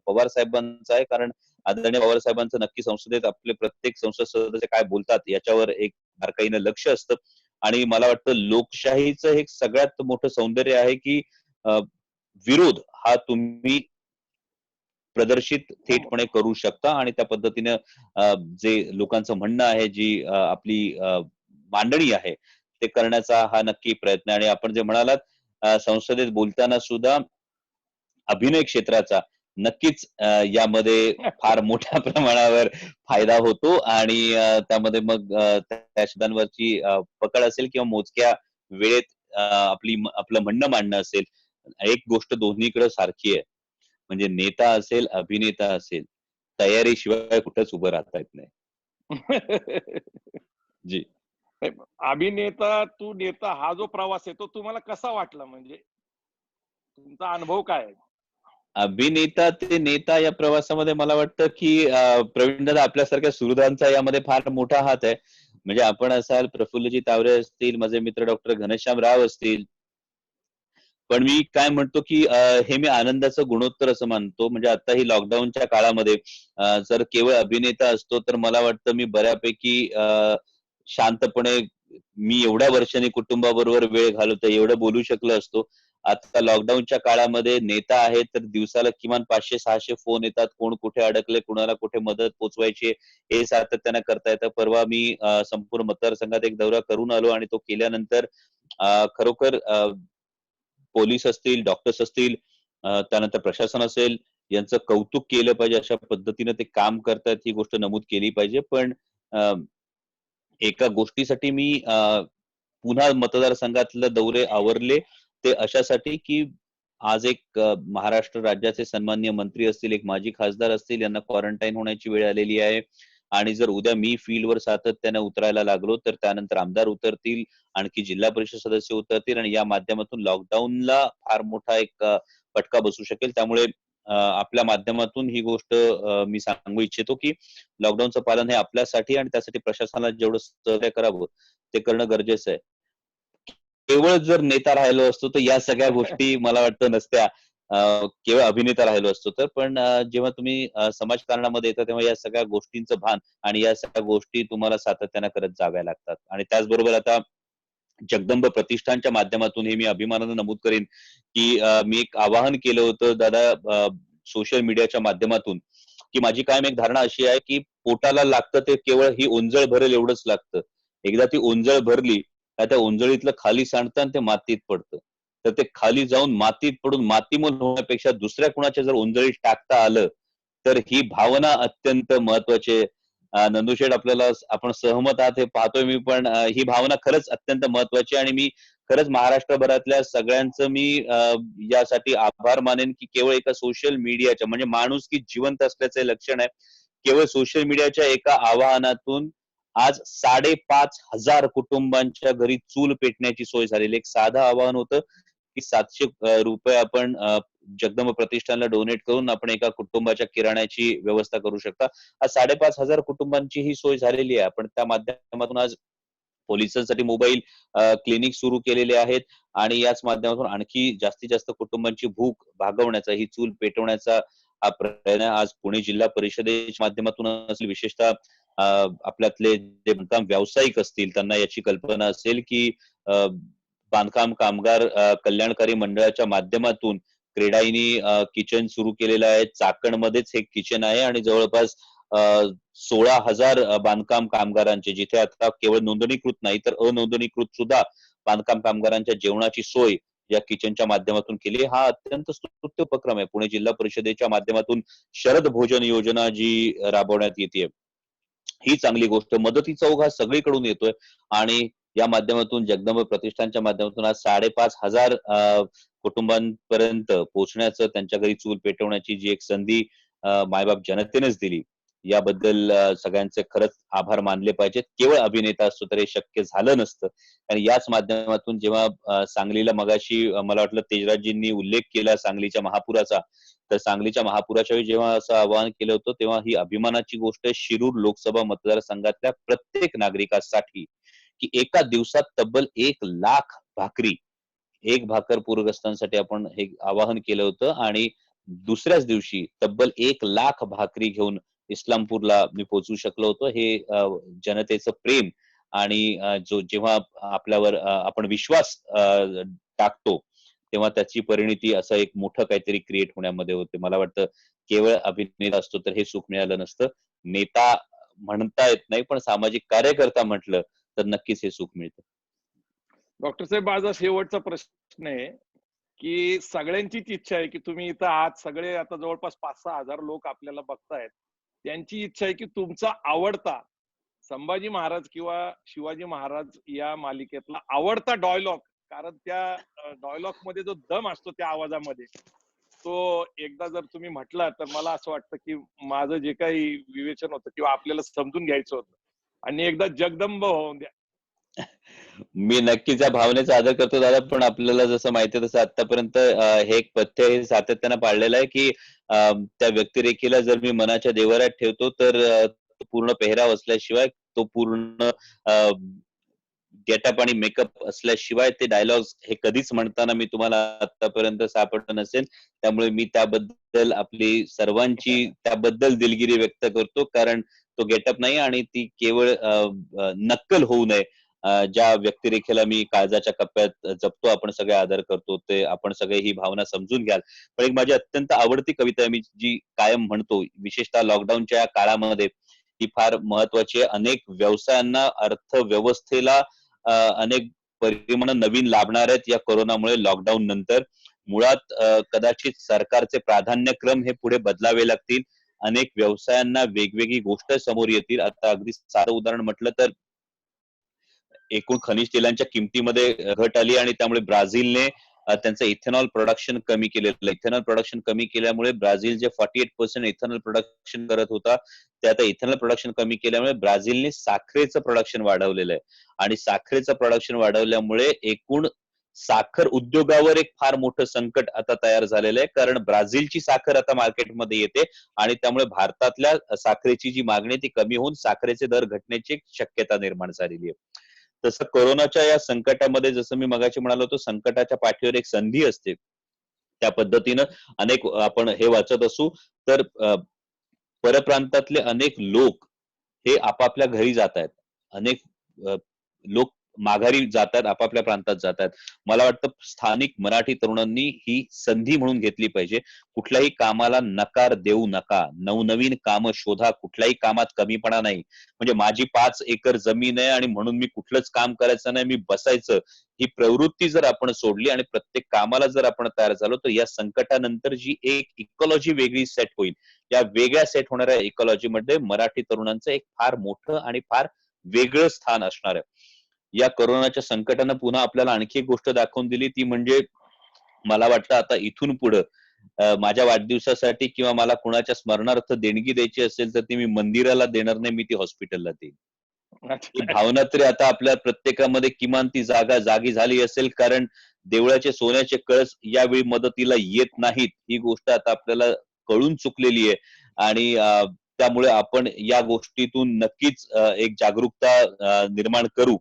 पवार साहेबांचं आहे, कारण आदरणीय पवार साहेबांचं नक्की संसदेत आपले प्रत्येक संसद सदस्य काय बोलतात याच्यावर एक बारकाईनं लक्ष असतं. आणि मला वाटतं लोकशाहीचं हे सगळ्यात मोठं सौंदर्य आहे की विरोध हा तुम्ही प्रदर्शित थेटपणे करू शकता आणि त्या पद्धतीने जे लोकांचं म्हणणं आहे, जी आपली मांडणी आहे ते करण्याचा हा नक्की प्रयत्न आहे. आणि आपण जे म्हणालात संसदेत बोलताना सुद्धा अभिनय क्षेत्राचा नक्कीच यामध्ये फार मोठ्या प्रमाणावर फायदा होतो आणि त्यामध्ये मग त्या शब्दांवरची पकड असेल किंवा मोजक्या वेळेत आपलं म्हणणं मांडणं असेल, एक गोष्ट दोन्हीकडे सारखी आहे. म्हणजे नेता असेल, अभिनेता असेल, तयारीशिवाय कुठंच उभं राहता येत नाही. जी. अभिनेता तू नेता हा जो प्रवास आहे तो तुम्हाला कसा वाटला, म्हणजे तुमचा अनुभव काय आहे? अभिनेता ते नेता या प्रवासामध्ये मला वाटतं की प्रवीणदादा आपल्यासारख्या सुहृदांचा यामध्ये फार मोठा हात आहे. म्हणजे आपण असाल, प्रफुल्लजी तावरे असतील, माझे मित्र डॉक्टर घनश्याम राव असतील. पण मी काय म्हणतो की हे मी आनंदाचं गुणोत्तर असं मानतो. म्हणजे आता ही लॉकडाऊनच्या काळामध्ये जर केवळ अभिनेता असतो तर मला वाटतं मी बऱ्यापैकी शांतपणे मी एवढ्या वर्षांनी कुटुंबाबरोबर वेळ घालवतोय एवढं बोलू शकलो असतो. आता लॉकडाऊनच्या काळामध्ये नेता आहे तर दिवसाला किमान 500-600 फोन येतात. कोण कुठे अडकले, कुणाला कुठे मदत पोहोचवायची हे सातत्यानं करता येतं. परवा मी संपूर्ण मतदारसंघात एक दौरा करून आलो आणि तो केल्यानंतर खरोखर पोलीस असतील, डॉक्टर्स असतील, त्यानंतर प्रशासन असेल, यांचं कौतुक केलं पाहिजे. अशा पद्धतीने ते काम करतात ही गोष्ट नमूद केली पाहिजे. पण एका गोष्टीसाठी मी पुन्हा मतदारसंघातले दौरे आवरले. ते अशासाठी की आज एक महाराष्ट्र राज्याचे सन्माननीय मंत्री असतील, एक माजी खासदार असतील, यांना क्वारंटाईन होण्याची वेळ आलेली आहे. आणि जर उद्या मी फील्डवर सातत्याने उतरायला लागलो तर त्यानंतर आमदार उतरतील, आणखी जिल्हा परिषद सदस्य उतरतील आणि या माध्यमातून लॉकडाऊनला फार मोठा एक फटका बसू शकेल. त्यामुळे आपल्या माध्यमातून ही गोष्ट मी सांगू इच्छितो की लॉकडाऊनचं पालन हे आपल्यासाठी आणि त्यासाठी प्रशासनाला जेवढं सहकार्य करावं ते करणं गरजेचं आहे. केवळ जर नेता राहिलो असतो तर या सगळ्या गोष्टी मला वाटतं नसत्या. केवळ अभिनेता राहिलो असतो तर. पण जेव्हा तुम्ही समाजकारणामध्ये येता तेव्हा या सगळ्या गोष्टींचं भान आणि या सगळ्या गोष्टी तुम्हाला सातत्यानं करत जाव्या लागतात. आणि त्याचबरोबर आता जगदंब प्रतिष्ठानच्या माध्यमातून हे मी अभिमानानं नमूद करेन की मी एक आवाहन केलं होतं दादा सोशल मीडियाच्या माध्यमातून, की माझी कायम एक धारणा अशी आहे की पोटाला लागतं ते केवळ ही ओंजळ भरेल एवढंच लागतं. एकदा ती ओंजळ भरली का त्या ओंजळीतलं खाली सांडतं आणि ते मातीत पडतं. तर ते खाली जाऊन मातीत पडून मातीमोल होण्यापेक्षा दुसऱ्या कुणाच्या जर ओंजळीत टाकता आलं तर ही भावना अत्यंत महत्वाची आहे. नंदुशेठ आपल्याला आपण सहमत आहात हे पाहतोय मी, पण ही भावना खरंच अत्यंत महत्वाची आहे आणि मी खरंच महाराष्ट्रभरातल्या सगळ्यांचं मी यासाठी आभार मानेन की केवळ एका सोशल मीडियाच्या म्हणजे माणूस की जिवंत असल्याचे लक्षण आहे. केवळ सोशल मीडियाच्या एका आवाहनातून आज 5,500 कुटुंबांच्या घरी चूल पेटण्याची सोय झालेली. एक साधं आवाहन होतं की 700 रुपये आपण जगदंब प्रतिष्ठानला डोनेट करून आपण एका कुटुंबाच्या किराण्याची व्यवस्था करू शकता. आज 5,500 कुटुंबांची ही सोय झालेली आहे. आपण त्या माध्यमातून आज पोलिसांसाठी मोबाईल क्लिनिक सुरू केलेले आहेत आणि याच माध्यमातून आणखी जास्तीत जास्त कुटुंबांची भूक भागवण्याचा, ही चूल पेटवण्याचा हा प्रयत्न आज पुणे जिल्हा परिषदेच्या माध्यमातून असेल. विशेषतः आपल्यातले जे बांधकाम व्यावसायिक असतील त्यांना याची कल्पना असेल की बांधकाम कामगार कल्याणकारी मंडळाच्या माध्यमातून क्रेडाईनी किचन सुरू केलेलं आहे. चाकणमध्येच हे किचन आहे आणि जवळपास 16,000 बांधकाम कामगारांचे, जिथे आता केवळ नोंदणीकृत नाही तर अनोंदणीकृत सुद्धा बांधकाम कामगारांच्या जेवणाची सोय या किचनच्या माध्यमातून केली. हा अत्यंत स्तुत्य उपक्रम आहे. पुणे जिल्हा परिषदेच्या माध्यमातून शरद भोजन योजना जी राबवण्यात येते ही चांगली गोष्ट. मदतीचा ओघ हा सगळीकडून येतोय आणि या माध्यमातून जगदंब प्रतिष्ठानच्या माध्यमातून आज 5,500 कुटुंबांपर्यंत पोहोचण्याचं, त्यांच्या घरी चूल पेटवण्याची जी एक संधी मायबाप जनतेनेच दिली, याबद्दल सगळ्यांचे खरंच आभार मानले पाहिजेत. केवळ अभिनेता असतो तर हे शक्य झालं नसतं. आणि याच माध्यमातून जेव्हा सांगलीला मगाशी मला वाटलं तेजराजजींनी उल्लेख केला सांगलीच्या महापुराचा, तर सांगलीच्या महापुराच्या वेळी जेव्हा असं आवाहन केलं होतं तेव्हा ही अभिमानाची गोष्ट आहे शिरूर लोकसभा मतदारसंघातल्या प्रत्येक नागरिकासाठी की एका दिवसात तब्बल 1,00,000 भाकरी, एक भाकर पूरग्रस्तांसाठी आपण हे आवाहन केलं होतं आणि दुसऱ्याच दिवशी तब्बल 1,00,000 भाकरी घेऊन इस्लामपूरला मी पोहोचू शकलो होतो. हे जनतेचं प्रेम आणि जेव्हा आपल्यावर आपण विश्वास टाकतो तेव्हा त्याची परिणिती असं एक मोठं काहीतरी क्रिएट होण्यामध्ये होते. मला वाटतं केवळ अभिनेता असतो तर हे सुख मिळालं नसतं. नेता म्हणता येत नाही, पण सामाजिक कार्यकर्ता म्हटलं तर नक्कीच हे सुख मिळतं. डॉक्टर साहेब, माझा शेवटचा प्रश्न आहे की सगळ्यांचीच इच्छा आहे की तुम्ही इथं आहात, सगळे आता जवळपास 5-6 हजार लोक आपल्याला बघतायत. त्यांची इच्छा आहे की तुमचा आवडता संभाजी महाराज किंवा शिवाजी महाराज या मालिकेतला आवडता डायलॉग, कारण त्या डायलॉग मध्ये जो दम असतो त्या आवाजामध्ये, तो एकदा जर तुम्ही म्हटला तर मला असं वाटतं की माझं जे काही विवेचन होतं किंवा आपल्याला समजून घ्यायचं होतं आणि एकदा जगदंब होऊन द्या. मी नक्कीच या भावनेचा आदर करतो दादा, पण आपल्याला जसं माहिती आहे तसं आतापर्यंत हे एक पथ्य हे सातत्यानं पाळलेलं आहे की त्या व्यक्तिरेखेला जर मी मनाच्या देवाऱ्यात ठेवतो तर तो पूर्ण पेहराव असल्याशिवाय, तो पूर्ण गेटअप आणि मेकअप असल्याशिवाय ते डायलॉग्स हे कधीच म्हणताना मी तुम्हाला आतापर्यंत सापडलं नसेल. त्यामुळे मी त्याबद्दल आपली सर्वांची त्याबद्दल दिलगिरी व्यक्त करतो, कारण तो गेटअप नाही आणि ती केवळ नक्कल होऊ नये. ज्या व्यक्तिरेखेला मी काळजाच्या कप्प्यात जपतो, आपण सगळे आदर करतो, ते आपण सगळे ही भावना समजून घ्याल. पण एक माझी अत्यंत आवडती कविता आहे, मी जी कायम म्हणतो, विशेषतः लॉकडाऊनच्या काळामध्ये ही फार महत्वाची आहे. अनेक व्यवसायांना, अर्थव्यवस्थेला अनेक परिमाण नवीन लाभणार आहेत या कोरोनामुळे, लॉकडाऊन नंतर. मुळात कदाचित सरकारचे प्राधान्यक्रम हे पुढे बदलावे लागतील. अनेक व्यवसायांना वेगवेगळी गोष्ट समोर येतील. आता अगदी साधं उदाहरण म्हटलं तर एकूण खनिज तेलांच्या किमतीमध्ये घट आली आणि त्यामुळे ब्राझीलने त्यांचं इथेनॉल प्रोडक्शन कमी केलेलं. इथेनॉल प्रोडक्शन कमी केल्यामुळे ब्राझील जे 48% इथेनॉल प्रोडक्शन करत होता, ते आता इथेनॉल प्रोडक्शन कमी केल्यामुळे ब्राझीलने साखरेचं प्रोडक्शन वाढवलेलं आहे. आणि साखरेचं प्रोडक्शन वाढवल्यामुळे एकूण साखर उद्योगावर एक फार मोठं संकट आता तयार झालेलं आहे, कारण ब्राझीलची साखर आता मार्केटमध्ये येते आणि त्यामुळे भारतातल्या साखरेची जी मागणी ती कमी होऊन साखरेचे दर घटण्याची शक्यता निर्माण झालेली आहे. तसं कोरोनाच्या या संकटामध्ये जसं मी मगाशी म्हणालो होतो, संकटाच्या पाठीवर एक संधी असते. त्या पद्धतीनं अनेक आपण हे वाचत असू तर परप्रांतातले अनेक लोक हे आपापल्या घरी जात आहेत. अनेक लोक माघारी जातात, आपापल्या प्रांतात जातात. मला वाटतं स्थानिक मराठी तरुणांनी ही संधी म्हणून घेतली पाहिजे. कुठल्याही कामाला नकार देऊ नका. नवनवीन कामं शोधा. कुठल्याही कामात कमीपणा नाही. म्हणजे माझी 5 एकर जमीन आहे आणि म्हणून मी कुठलंच काम करायचं नाही, मी बसायचं, ही प्रवृत्ती जर आपण सोडली आणि प्रत्येक कामाला जर आपण तयार झालो, तर या संकटानंतर जी एक इकॉलॉजी वेगळी सेट होईल, या वेगळ्या सेट होणाऱ्या इकॉलॉजी मध्ये मराठी तरुणांचं एक फार मोठं आणि फार वेगळं स्थान असणार आहे. या कोरोनाच्या संकटानं पुन्हा आपल्याला आणखी एक गोष्ट दाखवून दिली, ती म्हणजे मला वाटतं आता इथून पुढं माझ्या वाढदिवसासाठी किंवा मला कुणाच्या स्मरणार्थ देणगी द्यायची असेल तर ती मी मंदिराला देणार नाही, मी ती हॉस्पिटलला देईन. ही भावना तरी आता आपल्या प्रत्येकामध्ये किमान ती जागी झाली असेल, कारण देवळाचे सोन्याचे कळस यावेळी मदतीला येत नाहीत, ही गोष्ट आता आपल्याला कळून चुकलेली आहे. आणि त्यामुळे आपण या गोष्टीतून नक्कीच एक जागरूकता निर्माण करू.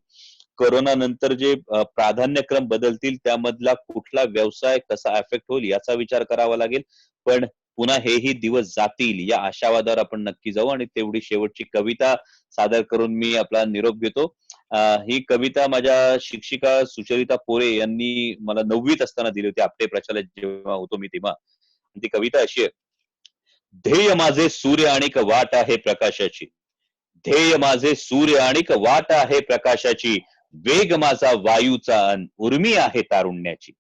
कोरोना नंतर जे प्राधान्यक्रम बदलतील त्यामधला कुठला व्यवसाय कसा अफेक्ट होईल याचा विचार करावा लागेल. पण पुन्हा हेही दिवस जातील या आशावादावर आपण नक्की जाऊ. आणि तेवढी शेवटची कविता सादर करून मी आपला निरोप घेतो. ही कविता माझ्या शिक्षिका सुचरिता पोरे यांनी मला 9वीत असताना दिली होती. आपटे प्रचालक जेव्हा होतो मी तेव्हा. ती कविता अशी आहे: ध्येय माझे सूर्य आणिक वाट आहे प्रकाशाची, ध्येय माझे सूर्य आणिक वाट आहे प्रकाशाची, वेग माझा वायूचा अन उर्मी आहे तारुण्याची,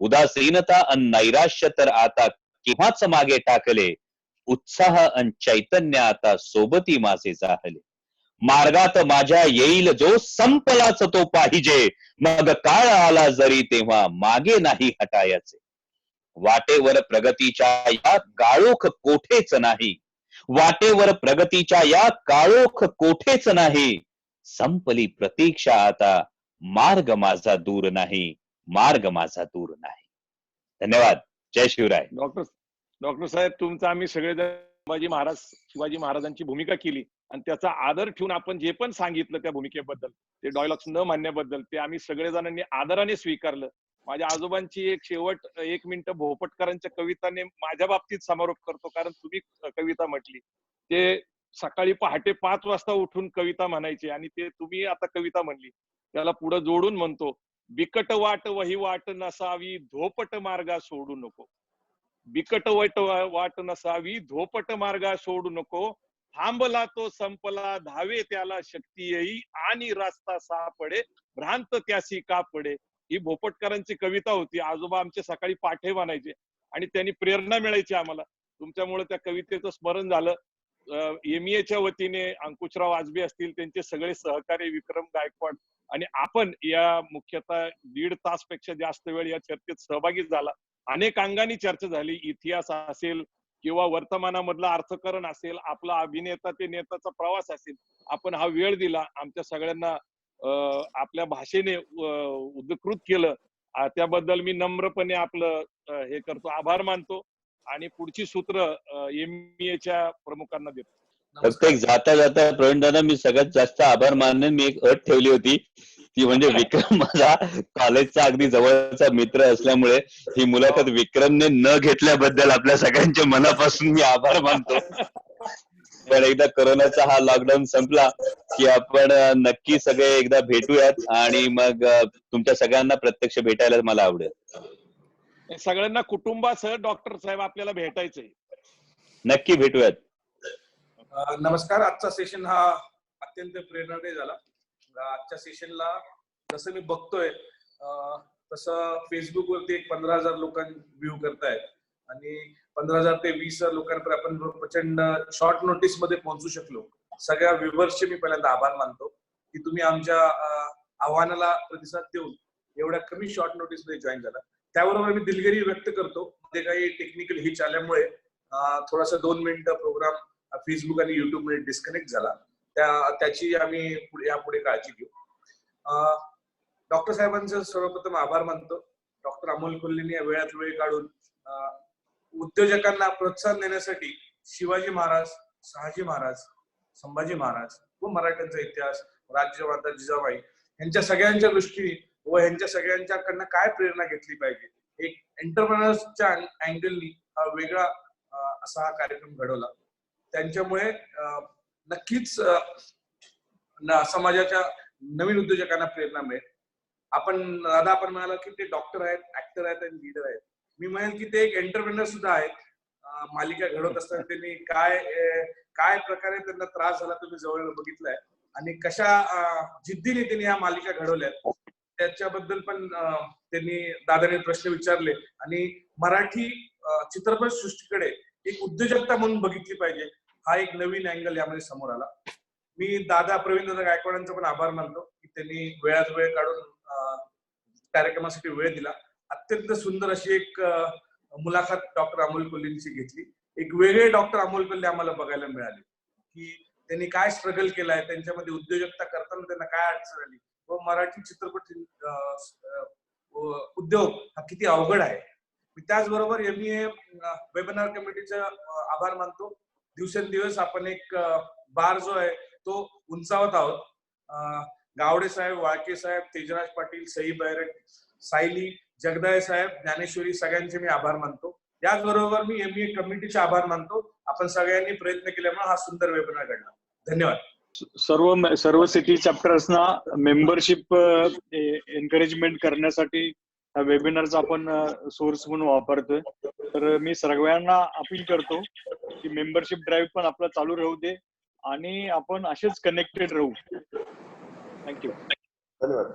उदासीनता अन नैराश्य तर आता केव्हाच मागे टाकले, उत्साह अन चैतन्य आता सोबती माझे जाहले, मार्गात माझ्या येईल जो संपलाच तो पाहिजे, मग काळ आला जरी तेव्हा मागे नाही हटायचे, वाटेवर प्रगतीच्या या काळोख कोठेच नाही, वाटेवर प्रगतीच्या या काळोख कोठेच नाही, संपली प्रतीक्षा आता, मार्ग माझा दूर नाही, मार्ग माझा दूर नाही. धन्यवाद. जय शिवराय. डॉक्टर साहेब, तुमचं आम्ही सगळेजण शिवाजी महाराजांची भूमिका केली आणि त्याचा आदर ठेवून आपण जे पण सांगितलं त्या भूमिकेबद्दल, ते डायलॉग्स न मानण्याबद्दल, ते आम्ही सगळेजणांनी आदराने स्वीकारलं. माझ्या आजोबांची एक शेवट 1 मिनिट भोपटकरांच्या कविताने माझ्या बाबतीत समारोप करतो, कारण तुम्ही कविता म्हटली ते सकाळी पहाटे 5 वाजता उठून कविता म्हणायचे आणि ते तुम्ही आता कविता म्हणली त्याला पुढे जोडून म्हणतो, बिकट वाट वही वाट नसावी धोपट मार्गा सोडू नको. बिकट वाट नसावी धोपट मार्गा सोडू नको. थांबला तो संपला धावे त्याला शक्ती येई आणि रास्ता सापडे भ्रांत त्यासी का पडे. ही भोपटकरांची कविता होती. आजोबा आमचे सकाळी पाठे म्हणायचे आणि त्यांनी प्रेरणा मिळायची आम्हाला. तुमच्यामुळे त्या कवितेचं स्मरण झालं. एमईएच्या वतीने अंकुशराव आजबे असतील, त्यांचे सगळे सहकारी विक्रम गायकवाड आणि आपण या मुख्यतः 1.5 तासपेक्षा जास्त वेळ या चर्चेत सहभागी झाला. अनेक अंगाने चर्चा झाली. इतिहास असेल किंवा वर्तमानामधलं अर्थकारण असेल, आपला अभिनेता ते नेताचा प्रवास असेल, आपण हा वेळ दिला, आमच्या सगळ्यांना आपल्या भाषेने उद्कृत केलं. त्याबद्दल मी नम्रपणे आपलं हे करतो, आभार मानतो आणि पुढची सूत्र एमईएच्या प्रमुखांना देतो. फक्त एक जाता जाता प्रवीण दादा, मी सगळ्यात जास्त आभार मानणे, मी एक अट ठेवली होती ती म्हणजे विक्रम माझा कॉलेजचा अगदी जवळचा मित्र असल्यामुळे ही मुलाखत विक्रमने न घेतल्याबद्दल आपल्या सगळ्यांच्या मनापासून मी आभार मानतो. पण एकदा कोरोनाचा हा लॉकडाऊन संपला की आपण नक्की सगळे एकदा भेटूयात आणि मग तुमच्या सगळ्यांना प्रत्यक्ष भेटायला मला आवडेल. सगळ्यांना कुटुंबासह डॉक्टर साहेब आपल्याला भेटायचंय. नक्की भेटूयात. नमस्कार. आजचा सेशन हा अत्यंत प्रेरणादायी झाला. आजच्या सेशनला जसं मी बघतोय तसं फेसबुक वरती एक 15,000 लोकांनी व्ह्यू करतायत आणि 15,000 ते 20,000 लोकांपर्यंत आपण प्रचंड शॉर्ट नोटीस मध्ये पोहोचू शकलो. सगळ्या व्ह्युअर्सचे मी पहिल्यांदा आभार मानतो की तुम्ही आमच्या आव्हानाला प्रतिसाद देऊन एवढ्या कमी शॉर्ट नोटीस मध्ये जॉईन झाला. त्याबरोबर मी दिलगिरी व्यक्त करतो, मध्ये काही टेक्निकल हिच आल्यामुळे थोडासा 2 मिनिटं प्रोग्राम फेसबुक आणि युट्यूब मध्ये डिस्कनेक्ट झाला. त्याची आम्ही यापुढे काळजी घेऊ. डॉक्टर साहेबांचं सर्वप्रथम आभार मानतो. डॉक्टर अमोल कोल्हेंनी या वेळात वेळ काढून उद्योजकांना प्रोत्साहन देण्यासाठी शिवाजी महाराज, शहाजी महाराज, संभाजी महाराज व मराठ्यांचा इतिहास, राज्यमाता जिजाबाई यांच्या सगळ्यांच्या दृष्टीने व यांच्या सगळ्यांच्याकडनं काय प्रेरणा घेतली पाहिजे, एक एंटरप्रेनर्सच्या अँगलनी हा वेगळा असा हा कार्यक्रम घडवला. त्यांच्यामुळे नक्कीच समाजाच्या नवीन उद्योजकांना प्रेरणा मिळेल. आपण म्हणाला की ते डॉक्टर आहेत, ऍक्टर आहेत आणि लीडर आहेत. मी म्हणेन की ते एक एंटरप्रेनर सुद्धा आहेत. मालिका घडवत असताना त्यांनी काय प्रकारे त्यांना त्रास झाला तुम्ही जवळ बघितलाय आणि कशा जिद्दीने त्यांनी ह्या मालिका घडवल्यात त्याच्याबद्दल पण त्यांनी दादाने प्रश्न विचारले आणि मराठी चित्रपट सृष्टीकडे एक उद्योजकता म्हणून बघितली पाहिजे हा एक नवीन अँगल यामध्ये समोर आला. मी प्रवीण दादा गायकवाडांचा पण आभार मानतो की त्यांनी वेळात वेळ काढून कार्यक्रमासाठी वेळ दिला. अत्यंत सुंदर अशी एक मुलाखत डॉक्टर अमोल कोल्हेंची घेतली. एक वेगळे डॉक्टर अमोल कोल्हे आम्हाला बघायला मिळाले की त्यांनी काय स्ट्रगल केलाय, त्यांच्यामध्ये उद्योजकता करताना त्यांना काय अडचण आली व मराठी चित्रपट उद्योग हा किती अवघड आहे. त्याचबरोबर एमईए वेबिनार कमिटीचा आभार मानतो. दिवसेंदिवस आपण एक बार जो आहे तो उंचावत आहोत. गावडे साहेब, वाळके साहेब, तेजराज पाटील, सई बैरट, सायली, जगदाय साहेब, ज्ञानेश्वरी सगळ्यांचे मी आभार मानतो. याचबरोबर मी एमईए कमिटीचे आभार मानतो. आपण सगळ्यांनी प्रयत्न केल्यामुळे हा सुंदर वेबिनार घडला. धन्यवाद. सर्व सिटी चॅप्टर्सना मेंबरशिप एनकरेजमेंट करण्यासाठी हा वेबिनारचा आपण सोर्स म्हणून वापरतोय. तर मी सगळ्यांना अपील करतो की मेंबरशिप ड्राईव्ह पण आपला चालू राहू दे आणि आपण असेच कनेक्टेड राहू. थँक्यू. धन्यवाद.